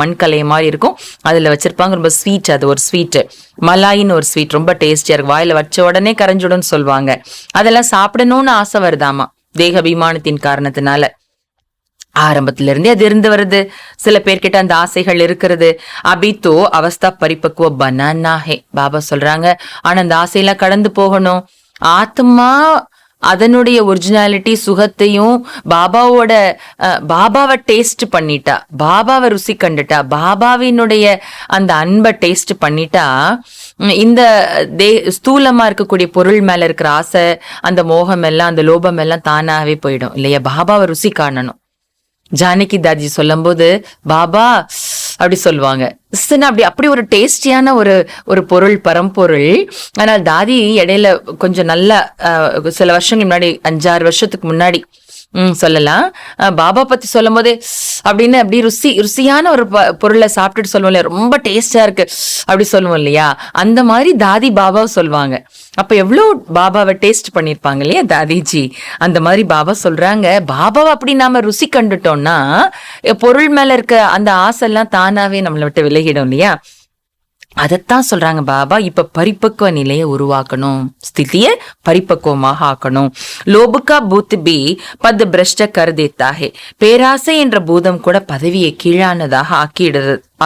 [SPEAKER 1] மண்கலை மாதிரி இருக்கும், அதுல வச்சிருப்பாங்க. ரொம்ப ஸ்வீட், அது ஒரு ஸ்வீட். மலாயின்னு ஒரு ஸ்வீட், ரொம்ப டேஸ்டியா இருக்கும். வாயில வச்ச உடனே கரைஞ்சுடும்னு சொல்லுவாங்க. அதெல்லாம் சாப்பிடணும்னு ஆசை வருதாமா தேக அபிமானத்தின் காரணத்தினால. ஆரம்பத்துல இருந்தே அது இருந்து வருது. சில பேர்கிட்ட அந்த ஆசைகள் இருக்கிறது. அபித்தோ அவஸ்தா பரிபக்குவ பனானா ஹே. பாபா சொல்றாங்க ஆனா அந்த ஆசையெல்லாம் கடந்து போகணும். ஆத்மா அதனுடைய ஒரிஜினாலிட்டி சுகத்தையும் பாபாவை டேஸ்ட் பண்ணிட்டா, பாபாவை ருசி கண்டுட்டா, பாபாவினுடைய அந்த அன்பை டேஸ்ட் பண்ணிட்டா, இந்த ஸ்தூலமா இருக்கக்கூடிய பொருள் மேல இருக்கிற ஆசை, அந்த மோகம் எல்லாம், அந்த லோபம் எல்லாம் தானாவே போயிடும் இல்லையா. பாபாவை ருசி காணணும். ஜானகி தாஜி சொல்லும் போது பாபா அப்படி சொல்லுவாங்க, அப்படி ஒரு டேஸ்டியான ஒரு பொருள், பரம்பொருள். ஆனால் தாதி இடையில கொஞ்சம் நல்ல சில வருஷங்கள் முன்னாடி, 5-6 வருஷத்துக்கு முன்னாடி சொல்லலாம், பாபா பத்தி சொல்லும் போதே அப்படின்னு அப்படி ருசியான ஒரு பொருளை சாப்பிட்டுட்டு சொல்லுவோம் இல்லையா, ரொம்ப டேஸ்டா இருக்கு அப்படி சொல்லுவோம் இல்லையா, அந்த மாதிரி தாதி பாபாவை சொல்லுவாங்க. அப்ப எவ்வளவு பாபாவை டேஸ்ட் பண்ணிருப்பாங்க இல்லையா தாதிஜி. அந்த மாதிரி பாபா சொல்றாங்க, பாபாவை அப்படி நாம ருசி கண்டுட்டோம்னா பொருள் மேல இருக்க அந்த ஆசை எல்லாம் தானாவே நம்மளை விட்டு விலகிடும் இல்லையா. அதத்தான் சொல்றாங்க பாபா, இப்ப பரிபக்குவ நிலையை உருவாக்கணும், ஸ்திதிய பரிபக்குவமாக ஆக்கணும். லோபுக்கா பூத் பி பத் பிரஷ்ட கருதேத்தாகே. பேராசை என்ற பூதம் கூட பதவியை கீழானதாக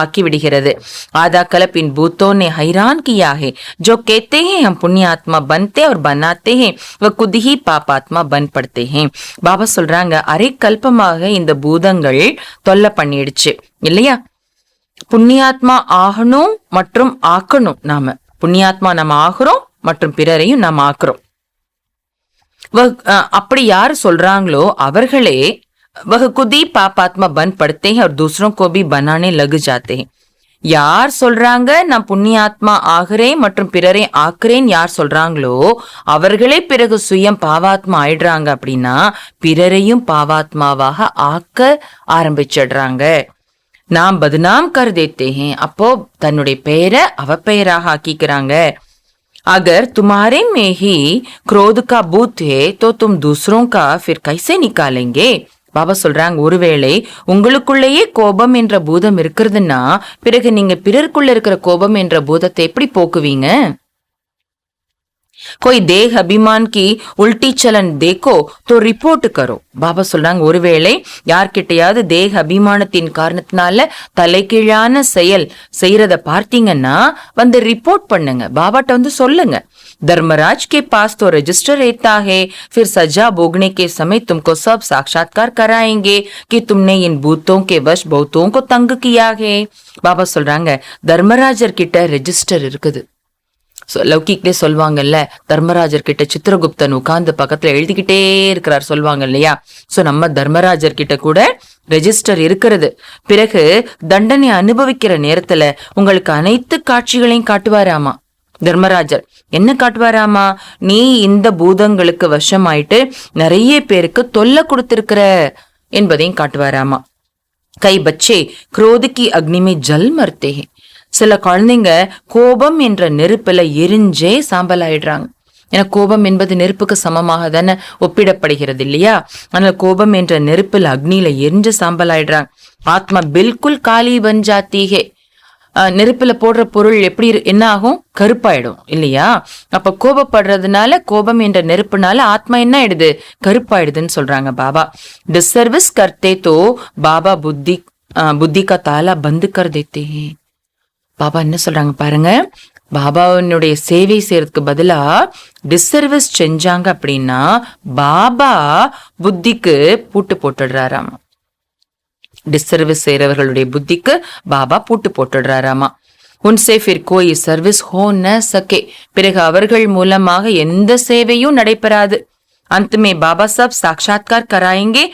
[SPEAKER 1] ஆக்கி விடுகிறது. आधा कल्प इन भूतों ने हैरान किया है, जो कहते हैं हम पुण्यात्मा बनते और बनाते हैं, वह खुद ही पापात्मा बन पड़ते हैं. பாபா சொல்றாங்க, அரை கல்பமாக இந்த பூதங்கள் தொல்லை பண்ணிடுச்சு இல்லையா. புண்ணியாத்மா ஆகணும் மற்றும் ஆக்கணும். நாம புண்ணியாத்மா நம்ம ஆகுறோம் மற்றும் பிறரையும் நாம் ஆக்குறோம். அப்படி யாரு சொல்றாங்களோ அவர்களே वह खुद ही पापात्मा बन पड़ते हैं और दूसरों को भी बनाने लग जाते हैं. யார் சொல்றாங்க நான் புண்ணியாத்மா ஆகிறேன் மற்றும் பிறரை ஆக்குறேன் யார் சொல்றாங்களோ அவர்களே பிறகு சுயம் பாவாத்மா ஆயிடுறாங்க. அப்படின்னா பிறரையும் பாவாத்மாவாக ஆக்க ஆரம்பிச்சிடுறாங்க. நாம் बदनाम कर देते हैं. அப்போ தன்னுடைய பெயரை அவ பெயராக ஆக்கிக்கிறாங்க. अगर तुम्हारे में ही क्रोध का भूत है तो तुम दूसरों का फिर कैसे निकालेंगे? பாபா சொல்றாங்க, ஒருவேளை உங்களுக்குள்ளேயே கோபம் என்ற பூதம் இருக்கிறதுன்னா பிறகு நீங்க பிறருக்குள்ள இருக்கிற கோபம் என்ற பூதத்தை எப்படி போக்குவீங்க? कोई देह अभिमान की उल्टी चलन देखो तो रिपोर्ट करो. பாபா சொல்றாங்க, ஒருவேளை யார்கிட்டையாவது தேக அபிமானத்தின் காரணத்தினால தலைகீழான செயல் செய்யறத பார்த்தீங்கன்னா வந்து ரிப்போர்ட் பண்ணுங்க, பாபாட்ட வந்து சொல்லுங்க. धर्मराज के पास तो रजिस्टर रहता है, फिर सजा भोगने के समय तुमको सब साक्षात्कार कराएंगे कि तुमने इन भूतों के वश बहुतों को तंग किया है. பாபா சொல்றாங்க, தர்மராஜர் கிட்ட ரெஜிஸ்டர் இருக்குது. லௌகிக்லே சொல்வாங்கல்ல, தர்மராஜர் கிட்ட சித்திரகுப்தன் உட்கார்ந்து பக்கத்துல எழுதிக்கிட்டே இருக்கிறார் சொல்வாங்க இல்லையா. சோ நம்ம தர்மராஜர் கிட்ட கூட ரெஜிஸ்டர் இருக்கிறது. பிறகு தண்டனை அனுபவிக்கிற நேரத்துல உங்களுக்கு அனைத்து காட்சிகளையும் காட்டுவாராமா தர்மராஜர். என்ன காட்டுவாராமா? நீ இந்த பூதங்களுக்கு வசமாயிட்டு நிறைய பேருக்கு தொல்லை கொடுத்திருக்கிற என்பதையும் காட்டுவாராமா. கை பச்சே குரோதிக்கு அக்னிமே ஜல் மர்த்தே. சில குழந்தைங்க கோபம் என்ற நெருப்புல எரிஞ்சே சாம்பல் ஆயிடுறாங்க. ஏன்னா கோபம் என்பது நெருப்புக்கு சமமாக தானே ஒப்பிடப்படுகிறது இல்லையா. அதனால கோபம் என்ற நெருப்புல அக்னியில எரிஞ்சு சாம்பல் ஆயிடுறாங்க. ஆத்மா பில்குல் காலி பன் ஜாத்தி ஹே. நெருப்புல போடுற பொருள் எப்படி என்ன ஆகும்? கருப்பாயிடும் இல்லையா. அப்ப கோபப்படுறதுனால கோபம் என்ற நெருப்புனால ஆத்மா என்ன ஆயிடுது? கருப்பாயிடுதுன்னு சொல்றாங்க பாபா. டிசர்விஸ் கர்த்தே தோ பாபா புத்தி கா தாலா பந்து கர் தேத்தே. பாபா என்ன சொல்றாங்க பாருங்க, பாபாவினுடைய சேவை செய்யறதுக்கு பதிலா டிசர்விஸ் செஞ்சாங்க அப்படின்னா பாபா புத்திக்கு பூட்டு போட்டுடுறாராம். டிசர்விஸ் செய்யறவர்களுடைய புத்திக்கு பாபா பூட்டு போட்டுடுறாராமா. உன்சே ஃபிர் கோய் சர்வீஸ் ஹோ ந சகே. பிறகு அவர்கள் மூலமாக எந்த சேவையும் நடைபெறாது. अंत में बाबा सब साक्षात्कार कराएंगे,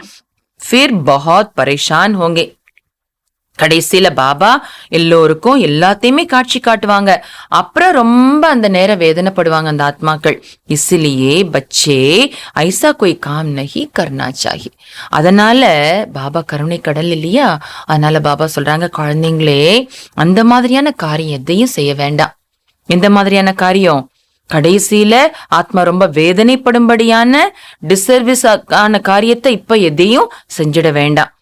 [SPEAKER 1] फिर बहुत परेशान होंगे. கடைசியில பாபா எல்லோருக்கும் எல்லாத்தையுமே காட்சி காட்டுவாங்க. அப்புறம் ரொம்ப அந்த நேரம் வேதனைப்படுவாங்க அந்த ஆத்மாக்கள். இசிலியே பச்சே ஐசா கோய் காம் நஹி கர்னா சாஹி. அதனால பாபா கருணை கடல் இல்லையா. அதனால பாபா சொல்றாங்க, குழந்தைங்களே அந்த மாதிரியான காரியம் எதையும் செய்ய வேண்டாம். எந்த மாதிரியான காரியம்? கடைசியில ஆத்மா ரொம்ப வேதனைப்படும்படியான டிசர்விஸ் ஆன காரியத்தை இப்ப எதையும் செஞ்சிட வேண்டாம்.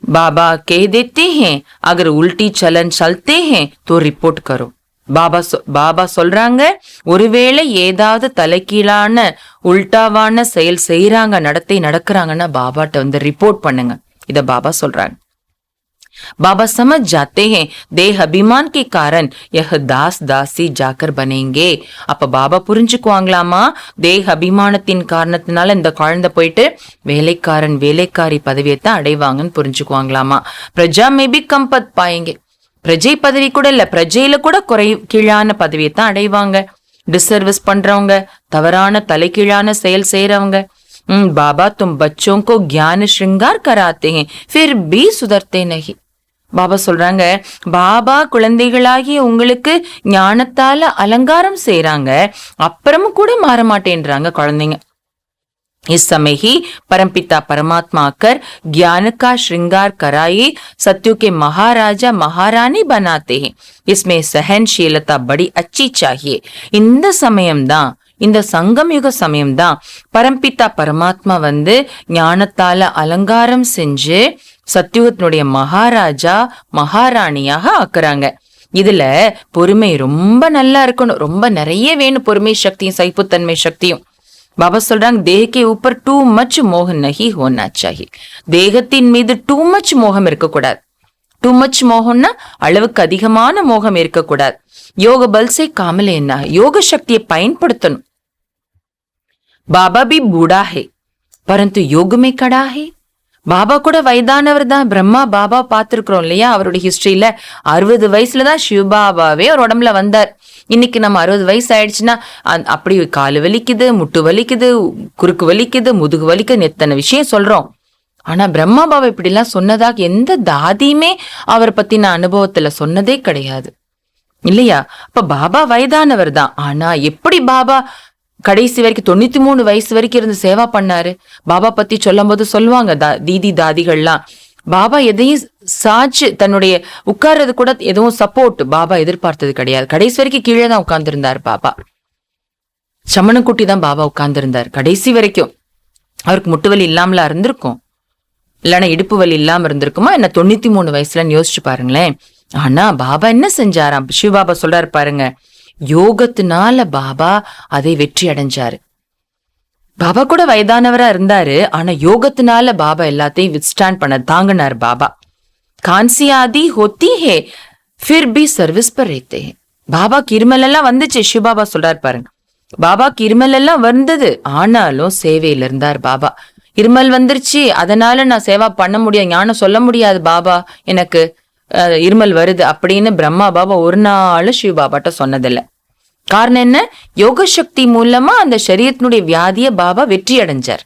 [SPEAKER 1] बाबा कह देते हैं अगर उल्टी चलन चलते हैं तो रिपोर्ट करो. பாபா சொல்றாங்க, ஒருவேளை ஏதாவது தலைகீழான உல்டாவான செயல் செய்யறாங்க, நடத்தை நடக்கிறாங்கன்னா பாபாட்ட வந்து ரிப்போர்ட் பண்ணுங்க. இத பாபா சொல்றாங்க. बाबा समझ जाते हैं देह अभिमान के कारण यह दास दासी जाकर बनेंगे. அப்ப பாபா புரிஞ்சுக்குவாங்களாமா, தேக அபிமானத்தின் காரணத்தினால இந்த குழந்தை போயிட்டு வேலைக்காரன் வேலைக்காரி பதவியத்தான் அடைவாங்கன்னு புரிஞ்சுக்குவாங்களாமா. பிரஜா மேபி கம்பத் பாயங்க. பிரஜை பதவி கூட இல்ல, பிரஜையில கூட கீழான பதவியத்தான் அடைவாங்க. டிசர்விஸ் பண்றவங்க, தவறான தலைகீழான செயல் செய்யறவங்க. बाबा तुम बच्चों को ज्ञान श्रृंगार कराते हैं फिर भी सुधरते नहीं. பாபா சொல்றாங்க, பாபா குழந்தைகளாகிய உங்களுக்கு ஞானத்தால அலங்காரம் செய்யறாங்க, அப்புறமும் கூட மாற மாட்டேன்றாங்க குழந்தைங்க. इस समय ही परमपिता परमात्मा आकर ज्ञान का श्रृंगार कराए सत्यों के महाराजा महारानी बनाते हैं. इसमें सहनशीलता बड़ी अच्छी चाहिए. இந்த சமயம்தான், இந்த சங்கம் யுக சமயம்தான் பரம்பித்தா பரமாத்மா வந்து ஞானத்தால அலங்காரம் செஞ்சு சத்தியுகத்தினுடைய மகாராஜா மகாராணியாக ஆக்குறாங்க. இதுல பொறுமை ரொம்ப நல்லா இருக்கணும், ரொம்ப நிறைய வேணும். பொறுமை சக்தியும் சைப்புத்தன்மை சக்தியும். பாபா சொல்றாங்க, தேக கே ஊப்பர் டூ மச் மோகம் நஹி ஹோனா சாஹி. தேகத்தின் மீது டூ மச் மோகம் இருக்கக்கூடாது. டூ மச் மோகம்னா அளவுக்கு அதிகமான மோகம் இருக்கக்கூடாது. யோக பல்சே காமலே என்ன, யோக சக்தியை பயன்படுத்தணும். बाबा भी बूढ़ा है परंतु योग में खड़ा है. பாபா கூட வயதானவர் தான். பிரம்மா பாபா பார்த்திருக்கிறோம் இல்லையா, அவருடைய ஹிஸ்டரியில 60 வயசுலதான் சிவபாபாவே ஒரு உடம்புல வந்தார். இன்னைக்கு நம்ம 60 வயசு ஆயிடுச்சுன்னா அப்படி காலு வலிக்குது, முட்டு வலிக்குது, குறுக்கு வலிக்குது, முதுகு வலிக்குது, எத்தனை விஷயம் சொல்றோம். ஆனா பிரம்மா பாபா இப்படி எல்லாம் சொன்னதாக எந்த தாதியுமே அவர் பத்தின அனுபவத்துல சொன்னதே கிடையாது இல்லையா. அப்ப பாபா வயதானவர் தான். ஆனா எப்படி பாபா கடைசி வரைக்கும் 93 வயசு வரைக்கும் இருந்து சேவா பண்ணாரு. பாபா பத்தி சொல்லும் போது சொல்லுவாங்க தீதி தாதிகள்லாம், பாபா எதையும் சாச்சு தன்னுடைய உட்கார்றது கூட எதுவும் சப்போர்ட் பாபா எதிர்பார்த்தது கிடையாது. கடைசி வரைக்கும் கீழே தான் உட்கார்ந்து இருந்தார் பாபா. சமணக்குட்டி தான் பாபா உட்கார்ந்து இருந்தார் கடைசி வரைக்கும். அவருக்கு முட்டு வலி இல்லாமலா இருந்திருக்கும், இல்லைன்னா இடுப்பு வலி இல்லாம இருந்திருக்குமா என்ன 93 வயசுலன்னு யோசிச்சு பாருங்களேன். ஆனா பாபா என்ன செஞ்சாராம், சிவபாபா சொல்றாரு பாருங்க, யோகத்தினால பாபா அதை வெற்றி அடைஞ்சாரு. பாபா கூட வயதானவரா இருந்தாரு, ஆனா யோகத்தினால பாபா எல்லாத்தையும் வித்ஸ்டாண்ட் பண்ண தாங்கினார் பாபா. கான்சி ஆதி ஹோத்தி ஹே ஃபிர் பி சர்வீஸ் பர் ரேத்தே ஹே. பாபாக்கு இருமல் எல்லாம் வந்துச்சு, சிவபாபா சொல்றாரு பாருங்க, பாபாக்கு இருமல் எல்லாம் வந்தது, ஆனாலும் சேவையில இருந்தார் பாபா. இருமல் வந்துருச்சு, அதனால நான் சேவா பண்ண முடியாது, ஞானம் சொல்ல முடியாது பாபா, எனக்கு இருமல் வருது அப்படின்னு பிரம்மா பாபா ஒரு நாள் சிவபாபாட்ட சொன்னதில்லை. காரணம் என்ன, யோக சக்தி மூலமா அந்த சரீரத்தினுடைய வியாதிய பாபா வெற்றி அடைஞ்சார்.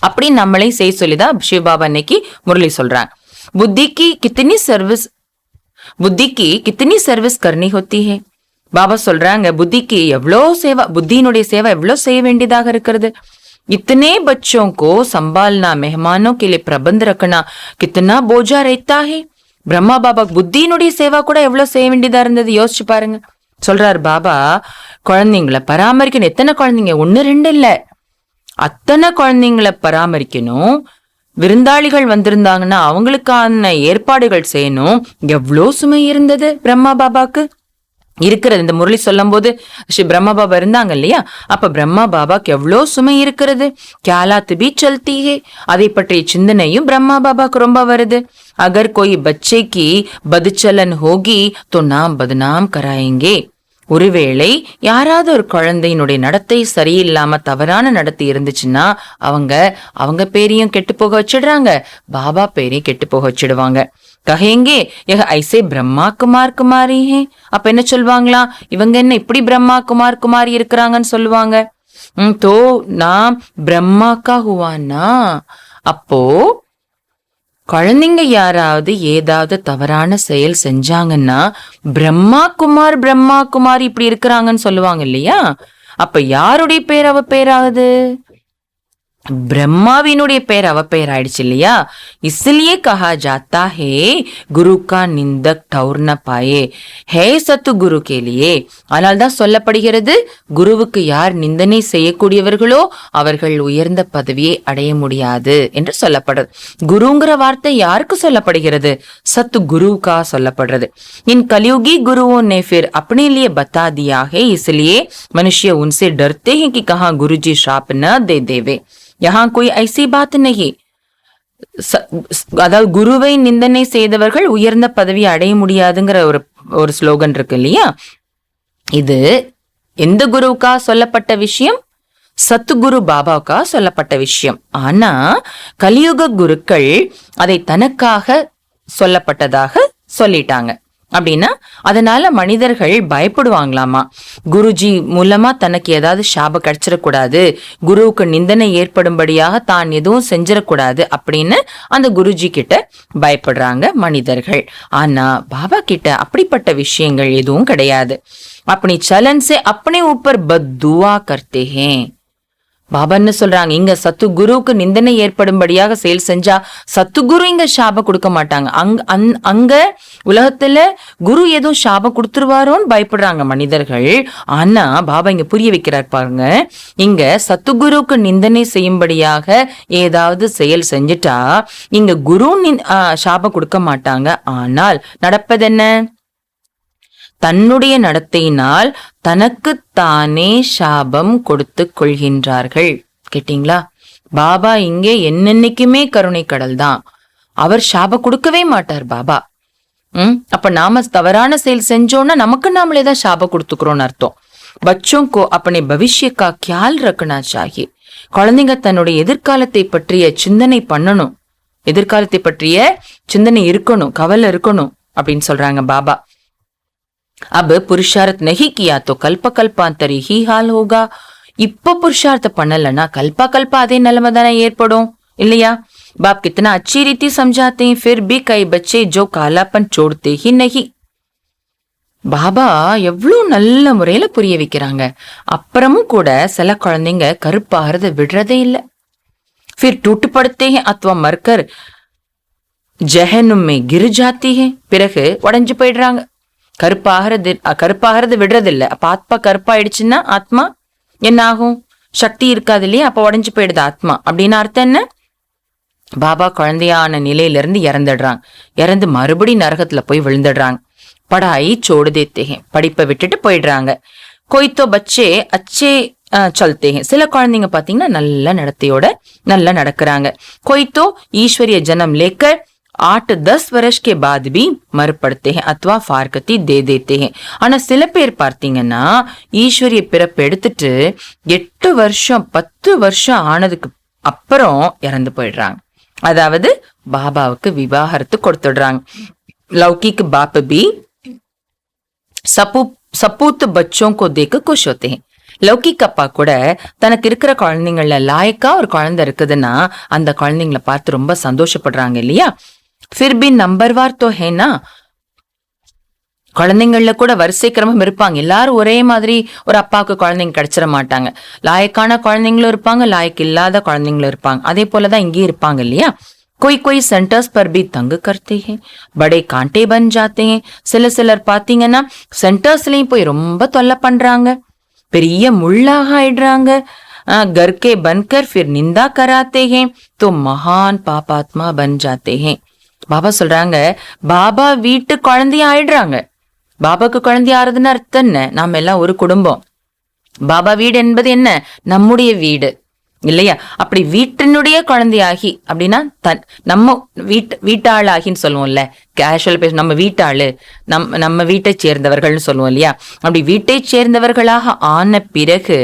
[SPEAKER 1] அப்படி நம்மளே செய்ய சொல்லிதான் சிவபாபா இன்னைக்கு முரளி சொல்றாங்க. புத்திக்கு கித்தனி சர்வீஸ் கர்னி ஹோத்தி ஹே. பாபா சொல்றாங்க, புத்திக்கு எவ்வளோ சேவா, புத்தியினுடைய சேவா எவ்வளவு செய்ய வேண்டியதாக இருக்கிறது. इतने बच्चों को संभालना, मेहमानों के लिए प्रबंध रखना कितना बोझा रहता है. பிரம்மா பாபா புத்தியினுடைய சேவா கூட எவ்வளவு செய்ய வேண்டியதா இருந்தது, யோசிச்சு பாருங்க. சொல்றாரு பாபா, குழந்தைங்களை பராமரிக்கணும். எத்தனை குழந்தைங்க, 1 2 இல்ல, அத்தனை குழந்தைங்களை பராமரிக்கணும். விருந்தாளிகள் வந்திருந்தாங்கன்னா அவங்களுக்கான ஏற்பாடுகள் செய்யணும். எவ்வளோ சுமை இருந்தது பிரம்மா பாபாக்கு இருக்கிறது. இந்த முரளி சொல்லும் போது பிரம்மா பாபா இருந்தாங்க இல்லையா, அப்ப பிரம்மா பாபாக்கு எவ்வளோ சுமை இருக்கிறது. கியாலாத் பி சல்தி ஹே, அதை பற்றிய சிந்தனையும் பிரம்மா பாபாக்கு ரொம்ப வருது. அகர் கோய் பச்சே கி பதுச்சலன் ஹோகி தோ நாம் பத்நாம் கராயேங்கே. ஒருவேளை யாராவது ஒரு குழந்தையினுடைய நடத்தை சரியில்லாம தவறான நடத்தை இருந்துச்சுன்னா அவங்க பேரையும் கெட்டு போக வச்சிடுறாங்க, பாபா பேரையும் கெட்டு போக வச்சிடுவாங்க. கஹேங்கே யஹ் ஐசே பிரம்மா குமார் குமாரி ஹே. அப்ப என்ன சொல்லுவாங்களா, இவங்க என்ன இப்படி பிரம்மா குமார் குமாரி இருக்கிறாங்கன்னு சொல்லுவாங்க. தோ நாம் பிரம்மா கா ஹுவானா. அப்போ குழந்தைங்க யாராவது ஏதாவது தவறான செயல் செஞ்சாங்கன்னா பிரம்மா குமார் இப்படி இருக்கிறாங்கன்னு சொல்லுவாங்க இல்லையா. அப்ப யாருடைய பேர் அவ பேராகுது, பிரம்மாவினுடைய பேர் அவ பேர் ஆயிடுச்சு இல்லையா. इसलिए कहा जाता है गुरु का निंदक ठौर न पाए है सतु गुरु के लिए. அதனால்தான் சொல்லப்படுகிறது, குருவுக்கு யார் நிந்தனை செய்யக்கூடியவர்களோ அவர்கள் உயர்ந்த பதவியை அடைய முடியாது என்று சொல்லப்படுறது. குருங்கிற வார்த்தை யாருக்கு சொல்லப்படுகிறது, சத்து குருவுக்கா சொல்லப்படுறது. इन कलयुगी गुरुओं ने फिर अपने लिए बता दिया है, इसलिए मनुष्य उनसे डरते हैं कि कहाँ गुरुजी श्राप न दे देवे. யஹா கோய் ஐசி பாத் நஹி. அதாவது குருவை நிந்தனை செய்தவர்கள் உயர்ந்த பதவியை அடைய முடியாதுங்கிற ஒரு ஸ்லோகன் இருக்கு இல்லையா. இது எந்த குருவுக்கா சொல்லப்பட்ட விஷயம், சத்துகுரு பாபாவுக்கா சொல்லப்பட்ட விஷயம். ஆனா கலியுக குருக்கள் அதை தனக்காக சொல்லப்பட்டதாக சொல்லிட்டாங்க. அப்படின்னா அதனால மனிதர்கள் பயப்படுவாங்களாமா. குருஜி மூலமா தனக்கு ஏதாவது சாபம் கிடைச்சிடக்கூடாது, குருவுக்கு நிந்தனை ஏற்படும்படியாக தான் எதுவும் செஞ்சிடக்கூடாது அப்படின்னு அந்த குருஜி கிட்ட பயப்படுறாங்க மனிதர்கள். ஆனா பாபா கிட்ட அப்படிப்பட்ட விஷயங்கள் எதுவும் கிடையாது. அப்படி சலன் சே அப்பனே ஊப்பர் பத்துவா கர்த்தே ஹே. பாபான்னு சொல்றாங்க, இங்க சத்துகுருவுக்கு நிந்தனை ஏற்படும்படியாக செயல் செஞ்சா சத்துகுரு இங்க சாபம் கொடுக்க மாட்டாங்க. அங்க உலகத்துல குரு எதுவும் சாபம் கொடுத்துருவாரோன்னு பயப்படுறாங்க மனிதர்கள். ஆனா பாபா இங்க புரிய வைக்கிறார் பாருங்க, இங்க சத்துகுருவுக்கு நிந்தனை செய்யும்படியாக ஏதாவது செயல் செஞ்சுட்டா இங்க குரு சாபம் கொடுக்க மாட்டாங்க. ஆனால் நடப்பது என்ன, தன்னுடைய நடத்தையினால் தனக்குத்தானே சாபம் கொடுத்து கொள்கின்றார்கள். கேட்டீங்களா, பாபா இங்கே என்னன்னைக்குமே கருணை கடல் தான், அவர் சாபம் கொடுக்கவே மாட்டார் பாபா. அப்ப நாம தவறான செயல் செஞ்சோம்னா நமக்கு நாமளே தான் சாபம் கொடுத்துக்கிறோம்னு அர்த்தம். பச்சோं को अपने भविष्य का ख्याल रखना चाहिए. குழந்தைங்க தன்னுடைய எதிர்காலத்தை பற்றிய சிந்தனை பண்ணணும். எதிர்காலத்தை பற்றிய சிந்தனை இருக்கணும், கவலை இருக்கணும் அப்படின்னு சொல்றாங்க பாபா. अब पुरुषार्थ नहीं किया तो कल्प कल्पांतर ही हाल होगा. இப்ப புருஷார்த்தம் பண்ணலன்னா கல்பா கல்பா அதே நிலைமை தானே ஏற்படும் இல்லையா? बाप कितना अच्छी रीति समझाते हैं, फिर भी कई बच्चे जो कालापन छोड़ते ही नहीं. பாபா எவ்வளவு நல்ல முறையில புரிய வைக்கிறாங்க. அப்புறமும் கூட சில குழந்தைங்க கருப்பாகிறத விடுறதே இல்லை. फिर टूट पड़ते हैं अथवा मरकर जहन्नुम में गिर जाती है. பிறகு உடைஞ்சு போயிடுறாங்க. கருப்பாகிறது விடுறது இல்லை. அப்ப ஆத்மா கருப்பாயிடுச்சுன்னா ஆத்மா என்ன ஆகும்? சக்தி இருக்காது இல்லையா? அப்ப உடைஞ்சு போயிடுது ஆத்மா. அப்படின்னு அர்த்தம் என்ன? பாபா குழந்தையான நிலையிலிருந்து இறந்துடுறாங்க. இறந்து மறுபடி நரகத்துல போய் விழுந்துடுறாங்க. படாயி சோடு தேத்தே ஹே, படிப்பை விட்டுட்டு போயிடுறாங்க. கொய்த்தோ பச்சே அச்சே चलते हैं. சில குழந்தைங்க பாத்தீங்கன்னா நல்ல நடத்தையோட நல்லா நடக்கிறாங்க. கொய்த்தோ ஈஸ்வரிய ஜனம் लेकर 8-10 वर्ष के बाद भी मर पड़ते हैं अथवा फारकती दे देते हैं. ஆனா சில பேர் பார்த்தீங்கன்னா ஈஸ்வரிய பிறப்பு எடுத்துட்டு 8 வருஷம் 10 வருஷம் ஆனதுக்கு அப்புறம் இறந்து போயிடுறாங்க. அதாவது பாபாவுக்கு விவாகரத்து கொடுத்துடுறாங்க. लौकिक बाप भी सपूत बच्चों को देख खुश होते हैं. லௌகிக் அப்பா கூட தனக்கு இருக்கிற குழந்தைங்கள லாயக்கா ஒரு குழந்தை இருக்குதுன்னா அந்த குழந்தைங்களை பார்த்து ரொம்ப சந்தோஷப்படுறாங்க இல்லையா? फिर भी नंबरवार तो है ना. குழந்தைங்கள்ல கூட வரிசை கிரமம் இருப்பாங்க. எல்லாரும் ஒரே மாதிரி ஒரு அப்பாவுக்கு குழந்தைங்க கிடைச்சிட மாட்டாங்க. லாயக்கான குழந்தைங்களும் இருப்பாங்க, லாயக்கு இல்லாத குழந்தைங்களும் இருப்பாங்க. அதே போலதான் இங்கேயும் இருப்பாங்க இல்லையா? कोई कोई सेंटर्स पर भी तंग करते हैं, बड़े कांटे बन जाते हैं. சிலர் பாத்தீங்கன்னா சென்டர்ஸ்லயும் போய் ரொம்ப தொல்லை பண்றாங்க, பெரிய முள்ளாக ஆயிடுறாங்க. घर के बनकर फिर निंदा कराते हैं तो महान पापात्मा बन जाते हैं. பாபா சொல்றாங்க, பாபா வீட்டு குழந்தைய ஆயிடுறாங்க. பாபாக்கு குழந்தை ஆறுதுன்னு அர்த்தம் என்ன? நாம எல்லாம் ஒரு குடும்பம். பாபா வீடு என்பது என்ன? நம்முடைய வீடு இல்லையா? அப்படி வீட்டினுடைய குழந்தையாகி அப்படின்னா நம்ம வீட்டாளாகின்னு சொல்லுவோம்ல, கேஷுவல் பேச நம்ம வீட்டாளு, நம்ம வீட்டை சேர்ந்தவர்கள்னு சொல்லுவோம் இல்லையா? அப்படி வீட்டை சேர்ந்தவர்களாக ஆன பிறகு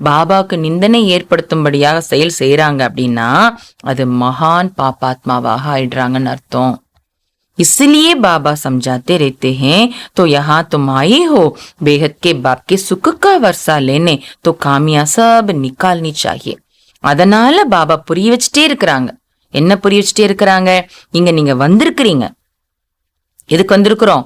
[SPEAKER 1] பாபாவுக்கு நிந்தனை ஏற்படுத்தும்படியாக செயல் செய்யறாங்க அப்படின்னா அது மகான் பாப்பாத்மாவாக ஆயிடுறாங்கன்னு அர்த்தம். इसलिए बाबा समझाते रहते हैं तो यहाँ तुम आए हो बेहद के बाप के सुख का वर्षा लेने, तो खामियां सब निकालनी चाहिए. அதனால பாபா புரிய வச்சுட்டே இருக்கிறாங்க. என்ன புரிய வச்சுட்டே இருக்கிறாங்க? இங்க நீங்க வந்திருக்கிறீங்க. எதுக்கு வந்திருக்கிறோம்?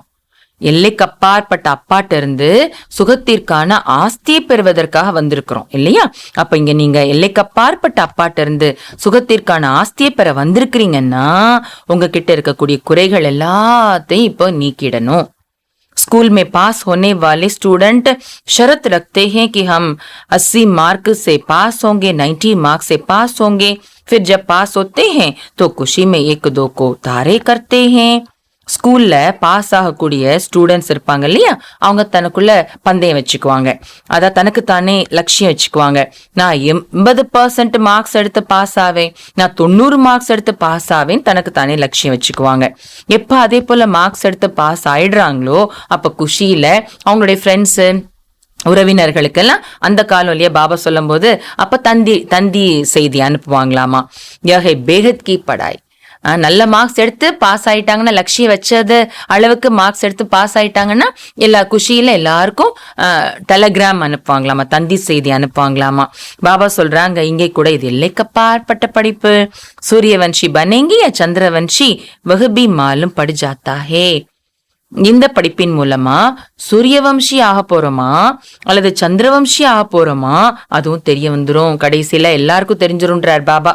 [SPEAKER 1] எல்லைக்கு அப்பாற்பட்ட அப்பாட்ட இருந்து சுகத்திற்கான ஆஸ்தியை பெறுவதற்காக வந்திருக்கிறோம் இல்லையா? அப்ப இங்க நீங்க எல்லைக்கு அப்பாற்பட்ட அப்பாட்ட இருந்து சுகத்திற்கான ஆஸ்தியை பெற வந்திருக்கிறீங்கன்னா உங்ககிட்ட இருக்கக்கூடிய குறைகள் எல்லாத்தையும் இப்போ நீக்கிடணும். स्कूल में पास होने वाले स्टूडेंट शर्त रखते हैं कि हम 80 मार्क से पास होंगे, 90 मार्क से पास होंगे. फिर जब पास होते हैं तो खुशी में 1-2 को तारे करते हैं. ஸ்கூல்ல பாஸ் ஆகக்கூடிய ஸ்டூடெண்ட்ஸ் இருப்பாங்க இல்லையா? அவங்க தனக்குள்ள பந்தயம் வச்சுக்குவாங்க. அதான் தனக்கு தானே லட்சியம் வச்சுக்குவாங்க. நான் 80% மார்க்ஸ் எடுத்து பாஸ் ஆவேன், நான் 90 மார்க்ஸ் எடுத்து பாஸ் ஆவேன், தனக்கு தானே லட்சியம் வச்சுக்குவாங்க. எப்ப அதே போல மார்க்ஸ் எடுத்து பாஸ் ஆயிடுறாங்களோ அப்ப குஷியில அவங்களுடைய ஃப்ரெண்ட்ஸு உறவினர்களுக்கெல்லாம் அந்த காலம் இல்லையா பாபா சொல்லும் போது அப்ப தந்தி செய்தி அனுப்புவாங்களாமா. யஹே பேகத் கி படாய், நல்ல மார்க்ஸ் எடுத்து பாஸ் ஆயிட்டாங்கன்னா, லட்சியம் வச்சது அளவுக்கு மார்க்ஸ் எடுத்து பாஸ் ஆயிட்டாங்கன்னா எல்லா குஷியில எல்லாருக்கும் டெலகிராம் அனுப்புவாங்களாமா, தந்தி செய்தி அனுப்புவாங்களாமா. பாபா சொல்றாங்க, இங்கே கூட இது எல்லைக்கப்பாற்பட்ட படிப்பு. சூரியவன்ஷி பனேங்கி யா சந்திரவன்ஷி வகுபி மாலும் படி ஜாத்தா ஹே. இந்த படிப்பின் மூலமா சூரியவம்சி ஆக போறோமா அல்லது சந்திரவம்சி ஆக போறோமா அதுவும் தெரிய வந்துரும். கடைசியில எல்லாருக்கும் தெரிஞ்சிரும்ன்றார் பாபா.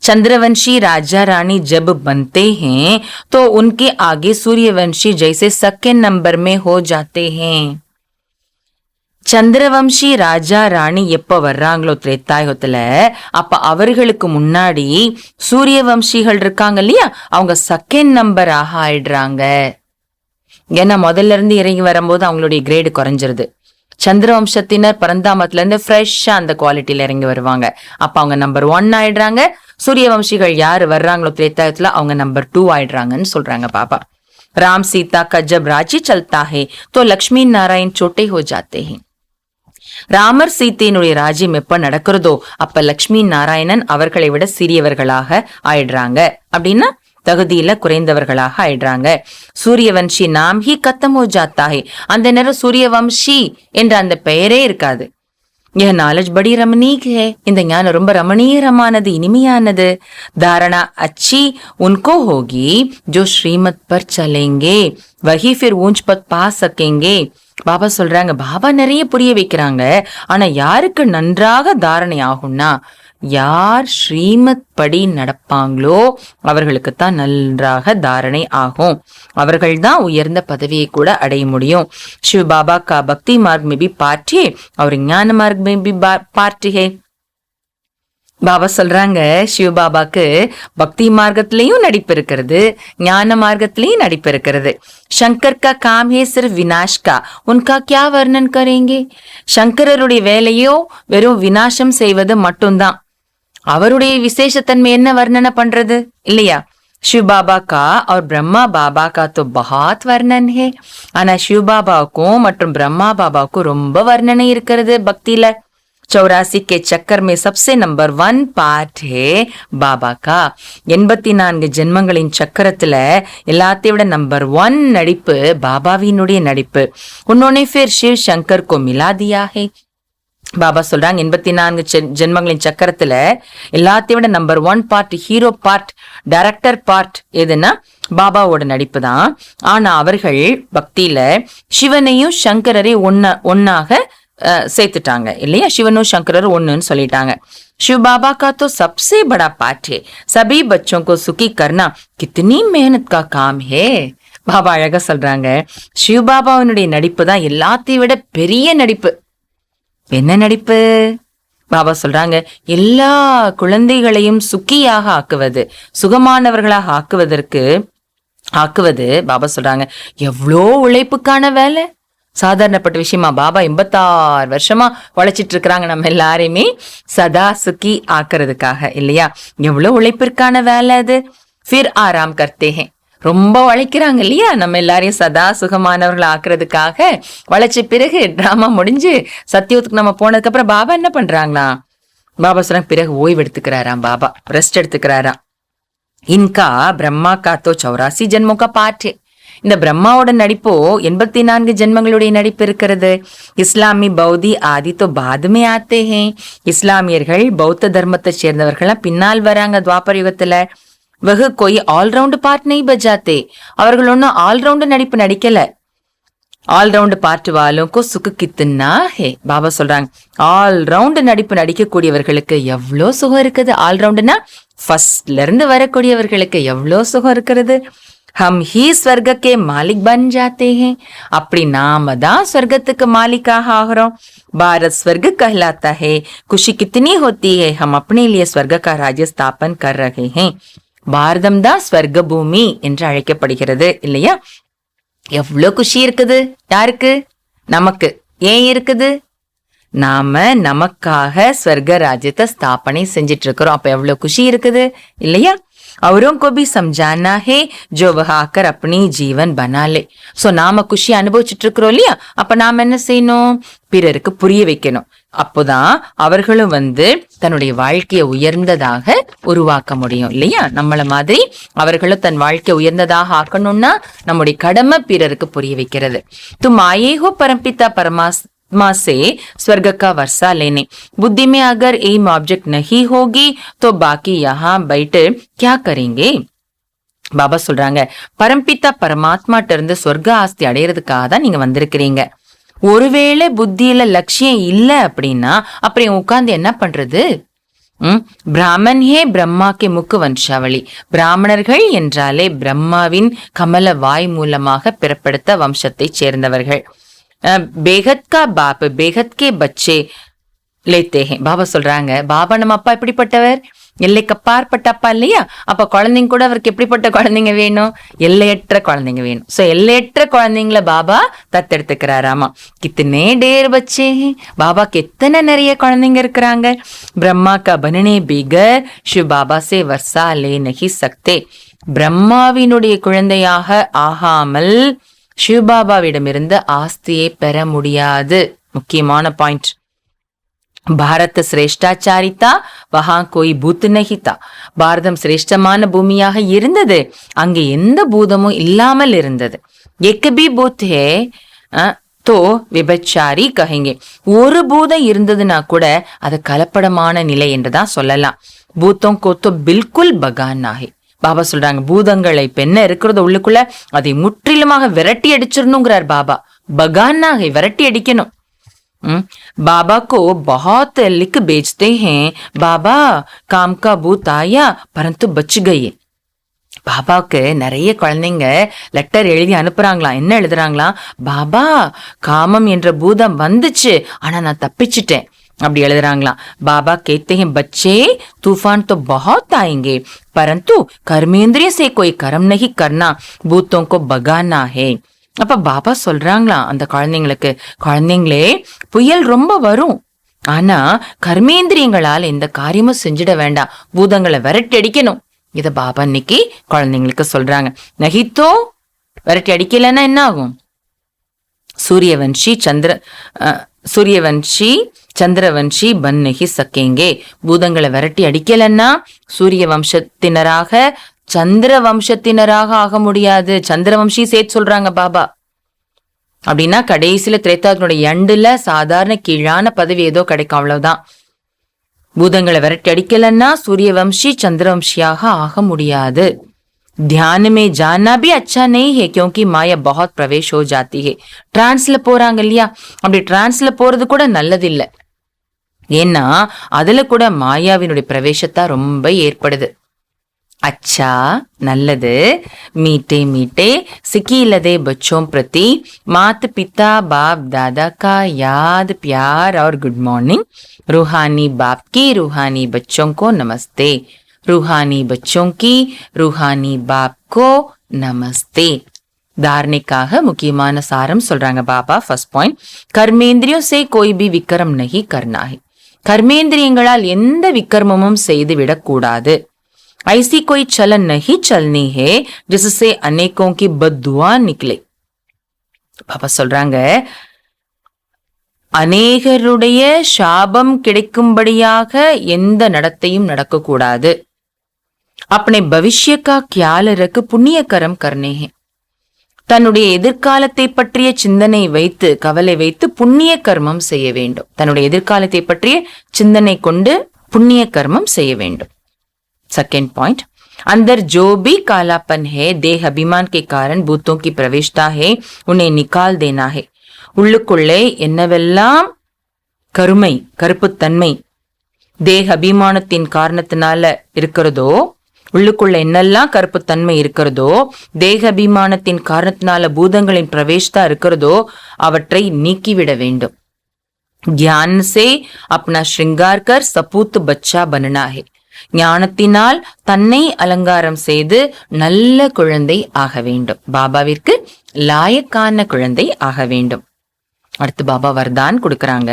[SPEAKER 1] चंद्रवंशी राजा रानी जब बनते हैं तो उनके आगे सूर्यवंशी जैसे सेकंड नंबर में हो जाते हैं. சந்திரவம்சி ராஜா ராணி எப்ப வர்றாங்களோ திரேதாயுகத்துல அப்ப அவர்களுக்கு முன்னாடி சூரிய வம்சிகள் இருக்காங்க இல்லையா, அவங்க செகண்ட் நம்பர் ஆயிடுறாங்க. ஏன்னா முதல்ல இருந்து இறங்கி வரும்போது அவங்களுடைய கிரேடு குறைஞ்சிருது. சந்திரவம்சத்தினர் பரந்தாமத்துல இருந்து ஃப்ரெஷ்ஷா அந்த குவாலிட்டியில இறங்கி வருவாங்க. அப்ப அவங்க நம்பர் 1 ஆயிடுறாங்க. சூரிய வம்சிகள் யாரு வர்றாங்களோ திரேதாயுகத்துல அவங்க நம்பர் 2 ஆயிடுறாங்கன்னு சொல்றாங்க பாபா. ராம் சீதா का जब राज्य चलता है तो लक्ष्मी नारायण छोटे हो जाते हैं. ராமர் சீத்தையினுடைய ராஜ்யம் எப்ப நடக்கிறதோ அப்ப லக்ஷ்மி நாராயணன் அவர்களை விட சிறியவர்களாக ஆயிடுறாங்க. அப்படின்னா தகுதியில குறைந்தவர்களாக ஆயிடுறாங்க. சூரியவன்ஷி நாம் ஹி கத்தமோ ஜாத்தாஹே, அந்த நேரம் சூரியவம்ஷி என்ற அந்த பெயரே இருக்காது. நாலேஜ் படி ரமணீக் ஹே, இந்த ஞானம் ரொம்ப ரமணீயமானது, இனிமையானது. தாரணா அச்சி உன்கோ ஹோகி ஜோ ஸ்ரீமத் பர் சலேங்கே வஹி ஃபிர் ஊஞ்ச் பத் பா சக்கேங்கே. பாபா சொல்றாங்க, பாபா நிறைய புரிய வைக்கிறாங்க. ஆனா யாருக்கு நன்றாக தாரணை ஆகும்னா, யார் ஸ்ரீமத் படி நடப்பாங்களோ அவர்களுக்குத்தான் நன்றாக தாரணை ஆகும். அவர்கள்தான் உயர்ந்த பதவியை கூட அடைய முடியும். शिव बाबा का भक्ति मार्ग में भी पार्ट है और ज्ञान मार्ग में भी पार्ट है. பாபா சொல்றாங்க, சிவ பாபாக்கு பக்தி மார்க்கத்திலையும் நடிப்பு இருக்கிறது, ஞான மார்க்கத்திலையும் நடிப்பு இருக்கிறது. சங்கர் கா காம் ஹே சிர்ஃப் வினாஷ் கா, உன்கா கியா வர்ணன் கரேங்கே. சங்கரருடைய வேலையோ வெறும் வினாசம் செய்வது மட்டும்தான். அவருடைய விசேஷத்தன்மை என்ன வர்ணனை பண்றது இல்லையா? शिव बाबा का और ब्रह्मा बाबा का तो बहुत वर्णन है. ஆனா சிவ பாபாவுக்கும் மற்றும் பிரம்மா பாபாவுக்கும் ரொம்ப வர்ணனை இருக்கிறது பக்தியில. 84 के चक्कर में सबसे नंबर 1 पार्ट है बाबा का. 84 ஜென்மங்களின் சக்கரத்துல எல்லாத்தையும் விட நம்பர் 1 நடிப்பு பாபாவினுடைய நடிப்பு. उन्होंने फिर शिव शंकर को मिला दिया है. பாபா சொல்றாங்க, 84 ஜென்மங்களின் சக்கரத்துல எல்லாத்தையும் விட number 1 part, hero part, director part எதுன்னா பாபாவோட நடிப்பு தான். ஆனா அவர்கள் பக்தியில சிவனையும் சங்கரரையும் ஒன்னாக சேர்த்துட்டாங்க இல்லையா? சிவனும் சங்கரரும் ஒண்ணுன்னு சொல்லிட்டாங்க. शिव बाबा का तो सबसे बड़ा पाठ है, सभी बच्चों को सुखी करना कितनी मेहनत का काम है. பாபா அழகா சொல்றாங்க, சிவ பாபாவினுடைய நடிப்பு தான் எல்லாத்தையும் விட பெரிய நடிப்பு. என்ன நடிப்பு? பாபா சொல்றாங்க, எல்லா குழந்தைகளையும் சுக்கியாக ஆக்குவது, சுகமானவர்களாக ஆக்குவது. பாபா சொல்றாங்க, எவ்வளோ உழைப்புக்கான வேலை, சாதாரணப்பட்ட விஷயமா? பாபா 86 வருஷமா உழைச்சிட்டு இருக்கிறாங்க நம்ம எல்லாரையுமே சதா சுக்கி ஆக்குறதுக்காக இல்லையா? எவ்வளவு உழைப்பிற்கான வேலை அது. ஃபிர் ஆராம் கர்த்தே ஹே, ரொம்ப உழைக்கிறாங்க இல்லையா? நம்ம எல்லாரையும் சதா சுகமானவர்கள் ஆக்குறதுக்காக உழைச்ச பிறகு டிராமா முடிஞ்சு சத்தியத்துக்கு நம்ம போனதுக்கு அப்புறம் பாபா என்ன பண்றாங்களா? பாபா சொல்றாங்க, பிறகு ஓய்வு எடுத்துக்கிறாராம், பாபா ரெஸ்ட் எடுத்துக்கிறாராம். இன்கா பிரம்மா கா தோ 84 ஜென்மோ கா பாட். இந்த பிரம்மாவோட நடிப்போ 84 ஜென்மங்களுடைய நடிப்பு இருக்கிறது. இஸ்லாமி பௌத்தி ஆதி தோ பாதுமே ஆத்தே ஹே. இஸ்லாமியர்கள் பௌத்த தர்மத்தை சேர்ந்தவர்கள்லாம் பின்னால் வராங்க துவாபர யுகத்துல. வெகு கோய் ஆல்ரவுண்ட் பார்ட் நை பஜாத்தே, அவர்கள் ஒன்னும் ஆல்ரவுண்ட் நடிப்பு நடிக்கல. ஆல்ரவுண்ட் பார்ட் வாலும் கோ சுக்கு கித்துன்னா ஹே. பாபா சொல்றாங்க, ஆல்ரவுண்ட் நடிப்பு நடிக்கக்கூடியவர்களுக்கு எவ்வளோ சுகம் இருக்குது. ஆல்ரவுண்ட்னா ஃபர்ஸ்ட்ல இருந்து வரக்கூடியவர்களுக்கு எவ்வளோ சுகம் இருக்கிறது. ஹம் ஹி ஸ்வர்க கே மாலிக் பன் ஜாத்தே ஹே, அப்படி நாம தான் ஸ்வர்கத்துக்கு மாலிக்காக ஆகிறோம். பாரத் ஸ்வர்க कहलाता है, खुशी कितनी होती है, हम अपने लिए स्वर्ग का राज्य स्थापन कर रहे हैं. பாரதம் தான் ஸ்வர்க பூமி என்று அழைக்கப்படுகிறது இல்லையா? எவ்வளவு குஷி இருக்குது. யாருக்கு? நமக்கு. ஏன் இருக்குது? நாம நமக்காக ஸ்வர்க ராஜ்யத்தை ஸ்தாபனை செஞ்சிட்டு இருக்கிறோம். அப்ப எவ்வளவு குஷி இருக்குது இல்லையா? औरों को भी समझाना है जो वह आकर अपनी जीवन बना ले. சோ நாம குஷி அனுபவிச்சுட்டு இருக்கிறோம் இல்லையா? அப்ப நாம என்ன செய்யணும்? பிறருக்கு புரிய வைக்கணும். அப்போதான் அவர்களும் தன்னுடைய வாழ்க்கையை உயர்ந்ததாக உருவாக்க முடியும் இல்லையா? நம்மள மாதிரி அவர்களும் தன் வாழ்க்கையை உயர்ந்ததாக ஆக்கணும்னா நம்முடைய கடமை பிறருக்கு புரிய வைக்கிறது. तुम आए हो परमपिता परमात्मा से स्वर्ग का वर्षा लेने, बुद्धि में अगर एम ऑब्जेक्ट नहीं होगी तो बाकी यहाँ बैठ क्या करेंगे. பாபா சொல்றாங்க, பரம்பித்தா பரமாத்மாட்ட இருந்து சொர்க்க ஆஸ்தி அடையிறதுக்காக தான் நீங்க வந்திருக்கிறீங்க. ஒருவேளை புத்தியில லட்சியம் இல்ல அப்படின்னா அப்புறம் உட்கார்ந்து என்ன பண்றது? பிராமன் ஹே பிரம்மா கே முக்கு வம்சாவளி. பிராமணர்கள் என்றாலே பிரம்மாவின் கமல வாய் மூலமாக பிறப்படுத்த வம்சத்தை சேர்ந்தவர்கள். பேகத் கா பாப் பேகத் கே பச்சே லேத்தே ஹே. பாபா சொல்றாங்க, பாபா நம்ம அப்பா எப்படிப்பட்டவர்? எல்லைக்கு அப்பாற்பட்ட அப்பா இல்லையா? அப்ப குழந்தைங்க கூட அவருக்கு எப்படிப்பட்ட குழந்தைங்க வேணும்? எல்லையற்ற குழந்தைங்க வேணும். சோ எல்லையற்ற குழந்தைங்கள பாபா தத்தெடுத்துக்கிறாராமா. கித்தனே டேர் பச்சே, பாபாக்கு எத்தனை நிறைய குழந்தைங்க இருக்கிறாங்க. பிரம்மா கா பனனே பிகர் சிவ பாபா சே வர்ஷா லே நஹி சக்தே. பிரம்மாவினுடைய குழந்தையாக ஆகாமல் சிவபாபாவிடமிருந்து ஆஸ்தியை பெற முடியாது. முக்கியமான பாயிண்ட். பாரத சிரேஷ்டாச்சாரிதா வஹா கோய் பூத் நஹிதா. பாரதம் சிரேஷ்டமான பூமியாக இருந்தது, அங்கே எந்த பூதமும் இல்லாமல் இருந்தது. எக் பி பூத் ஹே தோ விபச்சாரி கஹெங்கே. ஒரு பூதம் இருந்ததுன்னா கூட அது கலப்படமான நிலை என்றுதான் சொல்லலாம். பூத்தம் கோத்தோ பில்குல் பகான் ஆகே. பாபா சொல்றாங்க, பூதங்களை பெண்ண இருக்கிறத உள்ளுக்குள்ள அதை முற்றிலுமாக விரட்டி அடிச்சிடணுங்கிறார் பாபா. பகானாகை விரட்டி அடிக்கணும். बाबा को बहुत लिख भेजते हैं, बाबा काम का भूत आया परंतु बच गए. பாபாவுக்கு நிறைய குழந்தைங்க லெட்டர் எழுதி அனுப்புறாங்களாம். என்ன எழுதுறாங்களாம்? பாபா காமம் என்ற பூதம் வந்துச்சு, ஆனா நான் தப்பிச்சிட்டேன் அப்படி எழுதுறாங்களாம். பாபா कहते हैं बच्चे तूफान तो बहुत आएंगे परंतु कर्मेंद्रिय से कोई कर्म नहीं करना, भूतों को भगाना है. அப்ப பாபா சொல்றாங்களாம் அந்த குழந்தைங்களுக்கு, குழந்தைங்களே புயல் ரொம்ப வரும், ஆனா கர்மேந்திரியங்களால் எந்த காரியமும் செஞ்சிட வேண்டாம், பூதங்களை விரட்டி அடிக்கணும். இத பாபா இன்னைக்கு குழந்தைங்களுக்கு சொல்றாங்க. நகித்தோ விரட்டி அடிக்கலன்னா என்ன ஆகும்? சூரியவன்ஷி சந்திரவன்ஷி பன் நஹி சக்கேங்கே. பூதங்களை விரட்டி அடிக்கலன்னா சூரிய வம்சத்தினராக சந்திர வம்சத்தினராக ஆக முடியாது. சந்திரவம்சி சேர்த்து சொல்றாங்க பாபா. அப்படின்னா கடைசியில திரேதாவினுடைய எண்டுல சாதாரண கீழான பதவி ஏதோ கிடைக்கும், அவ்வளவுதான். பூதங்களை விரட்டி அடிக்கலன்னா சூரிய வம்சி சந்திரவம்சியாக ஆக முடியாது. ध्यान में जाना भी अच्छा नहीं है क्योंकि माया बहुत प्रवेश हो जाती है. டிரான்ஸ்ல போறாங்க இல்லையா, அப்படி டிரான்ஸ்ல போறது கூட நல்லது இல்லை. ஏன்னா அதுல கூட மாயாவினுடைய பிரவேசத்தா ரொம்ப ஏற்படுது. अच्छा நல்லது. मीठे मीठे सिकीलदे बच्चों प्रति माता पिता बाप दादा का याद प्यार और गुड मॉर्निंग. रूहानी बाप की रूहानी बच्चों को नमस्ते. रूहानी बच्चों की रूहानी बाप को नमस्ते. धारणेக்காக முக்கியமான சாரம் சொல்றாங்க பாபா. ஃபர்ஸ்ட் பாயிண்ட், கர்மேந்திரியம் से कोई भी विक्रम नहीं करना है. கர்மேந்திரியங்களால் எந்த விக்ரமமும் செய்து விடக்கூடாது. ऐसी कोई चलन नहीं चलनी है जिससे अनेकों की बद्दुआ निकले. பாபா சொல்றாங்க, அநேகருடைய சாபம் கிடைக்கும்படியாக எந்த நடத்தையும் நடக்கக்கூடாது. अपने भविष्य का ख्याल रख पुण्य कर्म करने हैं. தன்னுடைய எதிர்காலத்தை பற்றிய சிந்தனை வைத்து கவலை வைத்து புண்ணிய கர்மம் செய்ய வேண்டும். தன்னுடைய எதிர்காலத்தை பற்றிய சிந்தனை கொண்டு புண்ணிய கர்மம் செய்ய வேண்டும். सेकेंड पॉइंट, अंदर जो भी कालापन है देह अभिमान के कारण भूतों की प्रवेशता है उन्हें निकाल देना है. உள்ளுக்குள்ளே என்னவெல்லாம் கருமை கருப்புத்தன்மை தேக அபிமானத்தின் காரணத்தினால இருக்கிறதோ, உள்ளுக்குள்ள என்னெல்லாம் கருப்புத்தன்மை இருக்கிறதோ, தேக அபிமானத்தின் காரணத்தினால பூதங்களின் பிரவேஷ்தா இருக்கிறதோ அவற்றை நீக்கிவிட வேண்டும். ज्ञान से अपना श्रृंगार कर सपूत बच्चा बनना है. ஞானத்தினால் தன்னை அலங்காரம் செய்து நல்ல குழந்தை ஆக வேண்டும். பாபாவிற்கு லாயக்கான குழந்தை ஆக வேண்டும். அடுத்து பாபா வரदान கொடுக்கறாங்க.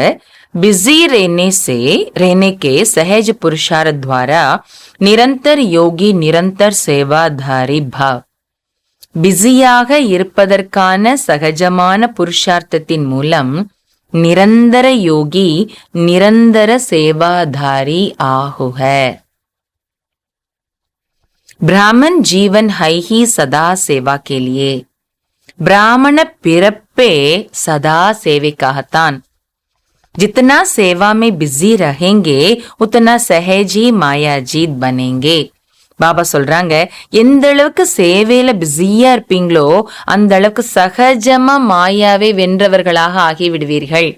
[SPEAKER 1] बिजी रहने के सहज पुरुषार्थ द्वारा निरंतर योगी निरंतर सेवाधारी भाव. பிஸியாக இருப்பதற்கான சகஜமான புருஷார்த்தத்தின் மூலம் நிரந்தர யோகி நிரந்தர சேவாதாரி ஆகுக. ब्राह्मण जीवन है ही सदा सेवा के लिए. ब्राह्मण पिरप्पे सदा सेविकाहतान. जितना सेवा में बिजी रहेंगे उतना सहज ही मायाजीत बनेंगे. பாபா சொல்றாங்க, எந்த அளவுக்கு சேவையில பிஸியா இருப்பீங்களோ அந்த அளவுக்கு சகஜமா மாயாவை வென்றவர்களாக ஆகிவிடுவீர்கள்.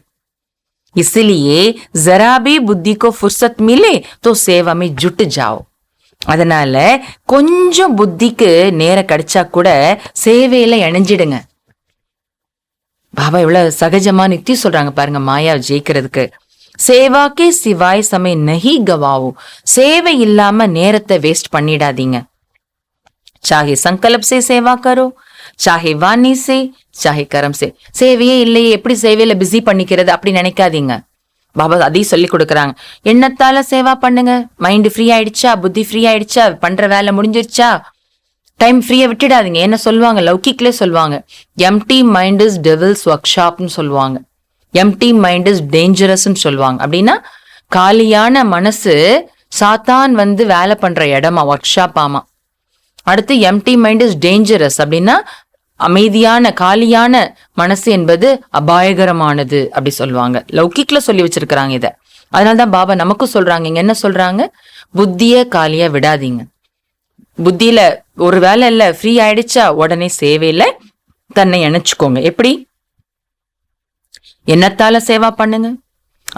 [SPEAKER 1] इसलिए जरा भी बुद्धि को फुर्सत मिले तो सेवा में जुट जाओ. அதனால கொஞ்சம் புத்திக்கு நேரம் கிடைச்சா கூட சேவையில இணைஞ்சிடுங்க. பாபா எவ்வளவு சகஜமா நித்தி சொல்றாங்க பாருங்க மாயா ஜெயிக்கிறதுக்கு. சேவாக்கே சிவாய் சமய நஹி கவாவோ. சேவை இல்லாம நேரத்தை வேஸ்ட் பண்ணிடாதீங்க. சாஹே சங்கல்ப் சே சேவா கரோ, சாஹே வாணி சே, சாஹே கரம் சே. சேவையே இல்லையே எப்படி சேவையில பிஸி பண்ணிக்கிறது அப்படி நினைக்காதீங்க. பாபா அதையும் சொல்லி கொடுக்கறாங்க. எண்ணத்தால சேவா பண்ணுங்க. மைண்ட் ஃப்ரீ ஆயிடுச்சா, புத்தி ஃப்ரீ ஆயிடுச்சா, பண்ற வேலை முடிஞ்சிருச்சா, டைம் ஃப்ரீயா விட்டுடாதீங்க. என்ன சொல்லுவாங்க, லௌகிக்லே சொல்லுவாங்க, empty mind is devil's work ஷாப்னு சொல்லுவாங்க, எம்டி மைண்ட் இஸ் டேஞ்சரஸ்ன்னு சொல்லுவாங்க. அப்படின்னா காலியான மனசு சாத்தான் வந்து வேலை பண்ற இடமா, ஒர்க் ஷாப் ஆமா. அடுத்து எம்டி மைண்ட் இஸ் டேஞ்சரஸ் அப்படின்னா அமைதியான காலியான மனசு என்பது அபாயகரமானது அப்படி சொல்லுவாங்க. லௌகிக்ல சொல்லி வச்சிருக்கிறாங்க இத. அதனாலதான் பாபா நமக்கும் சொல்றாங்க, இங்க என்ன சொல்றாங்க, புத்திய காலியா விடாதீங்க. புத்தியில ஒரு வேலை இல்ல ஃப்ரீ ஆயிடுச்சா உடனே சேவையில தன்னை இணைச்சுக்கோங்க. எப்படி? எண்ணத்தால சேவா பண்ணுங்க,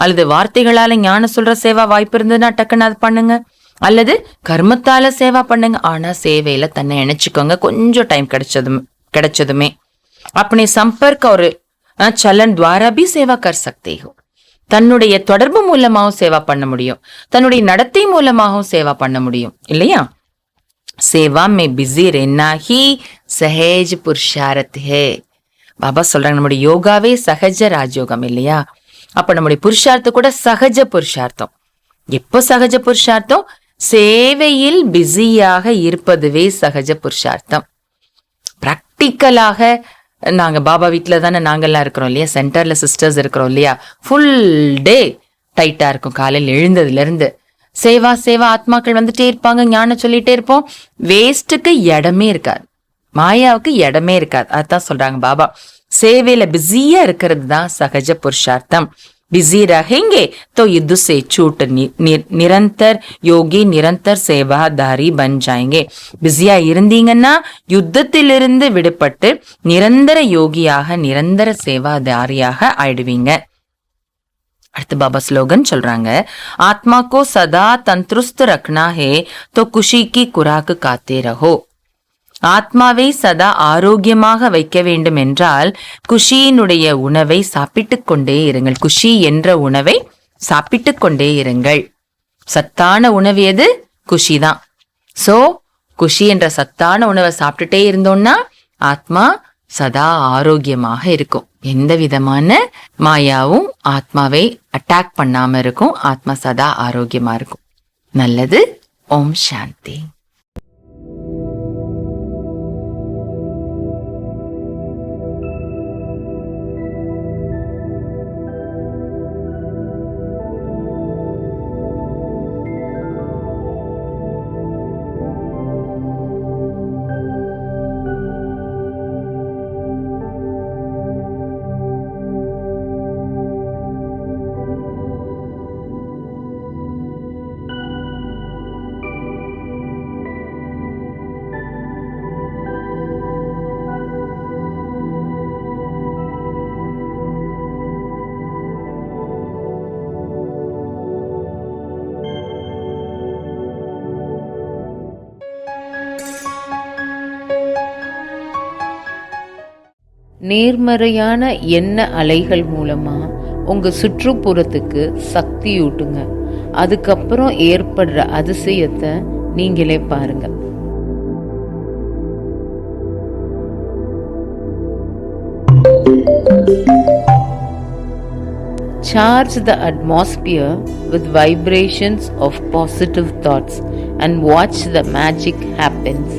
[SPEAKER 1] அல்லது வார்த்தைகளால ஞான சொல்ற சேவா வாய்ப்பு இருந்ததுன்னா டக்குன்னு அது பண்ணுங்க, அல்லது கர்மத்தால சேவா பண்ணுங்க. ஆனா சேவையில தன்னை இணைச்சுக்கோங்க கொஞ்சம் டைம் கிடைச்சதுமே. अपने संपर्क और चलन द्वारा भी सेवा कर सकते हो. தன்னுடைய தொடர்பு மூலமாகவும் சேவா பண்ண முடியும், தன்னுடைய நடத்தை மூலமாகவும் சேவா பண்ண முடியும் இல்லையா? சேவா மே பிஸி रहना ही सहज पुरुषार्थ है. பாபா சொல்றாங்க நம்முடைய யோகாவே சகஜ ராஜயோகம் இல்லையா? அப்ப நம்முடைய புருஷார்த்தம் கூட சகஜ புருஷார்த்தம். எப்போ சகஜ புருஷார்த்தம்? சேவையில் பிஸியாக இருப்பதுவே சகஜ புருஷார்த்தம். பிராக்டிக்கலாக நாங்க பாபா வீட்டுல தானே நாங்கெல்லாம் இருக்கிறோம் இல்லையா, சென்டர்ல சிஸ்டர்ஸ் இருக்கிறோம் இல்லையா, ஃபுல் டே டைட்டா இருக்கும். காலையில் எழுந்ததுல இருந்து சேவா சேவா ஆத்மாக்கள் வந்துட்டே இருப்பாங்க, ஞானம் சொல்லிட்டே இருப்போம். வேஸ்ட்டுக்கு இடமே இருக்காது, மாயாவுக்கு இடமே இருக்காது. அதான் சொல்றாங்க பாபா, சேவையில பிஸியா இருக்கிறது தான் சகஜ புருஷார்த்தம். बिजी रहेंगे तो युद्ध से छूट निरंतर योगी निरंतर सेवाधारी बन जाएंगे. பிஸியா இருந்தீங்கன்னா யுத்தத்திலிருந்து விடுபட்டு நிரந்தர யோகியாக நிரந்தர சேவாதாரியாக ஆயிடுவீங்க. அடுத்து பாபா ஸ்லோகன் சொல்றாங்க, आत्मा को सदा तंदुरुस्त रखना है तो खुशी की खुराक खाते रहो. ஆத்மாவை சதா ஆரோக்கியமாக வைக்க வேண்டும் என்றால் குஷியினுடைய உணவை சாப்பிட்டுக் கொண்டே இருங்கள். குஷி என்ற உணவை சாப்பிட்டுக் கொண்டே இருங்கள். சத்தான உணவு எது? குஷி தான். சோ குஷி என்ற சத்தான உணவை சாப்பிட்டுட்டே இருந்தோம்னா ஆத்மா சதா ஆரோக்கியமாக இருக்கும். எந்த விதமான மாயாவும் ஆத்மாவை அட்டாக் பண்ணாம இருக்கும். ஆத்மா சதா ஆரோக்கியமா இருக்கும். நல்லது. ஓம் சாந்தி.
[SPEAKER 2] நேர்மறையான எண்ண அலைகள் மூலமா உங்க சுற்றுப்புறத்துக்கு சக்தியூட்டுங்க. அதுக்கப்புறம் ஏற்படுற அதிசயத்தை நீங்களே பாருங்க. Charge the atmosphere with vibrations of positive thoughts and watch the magic happens.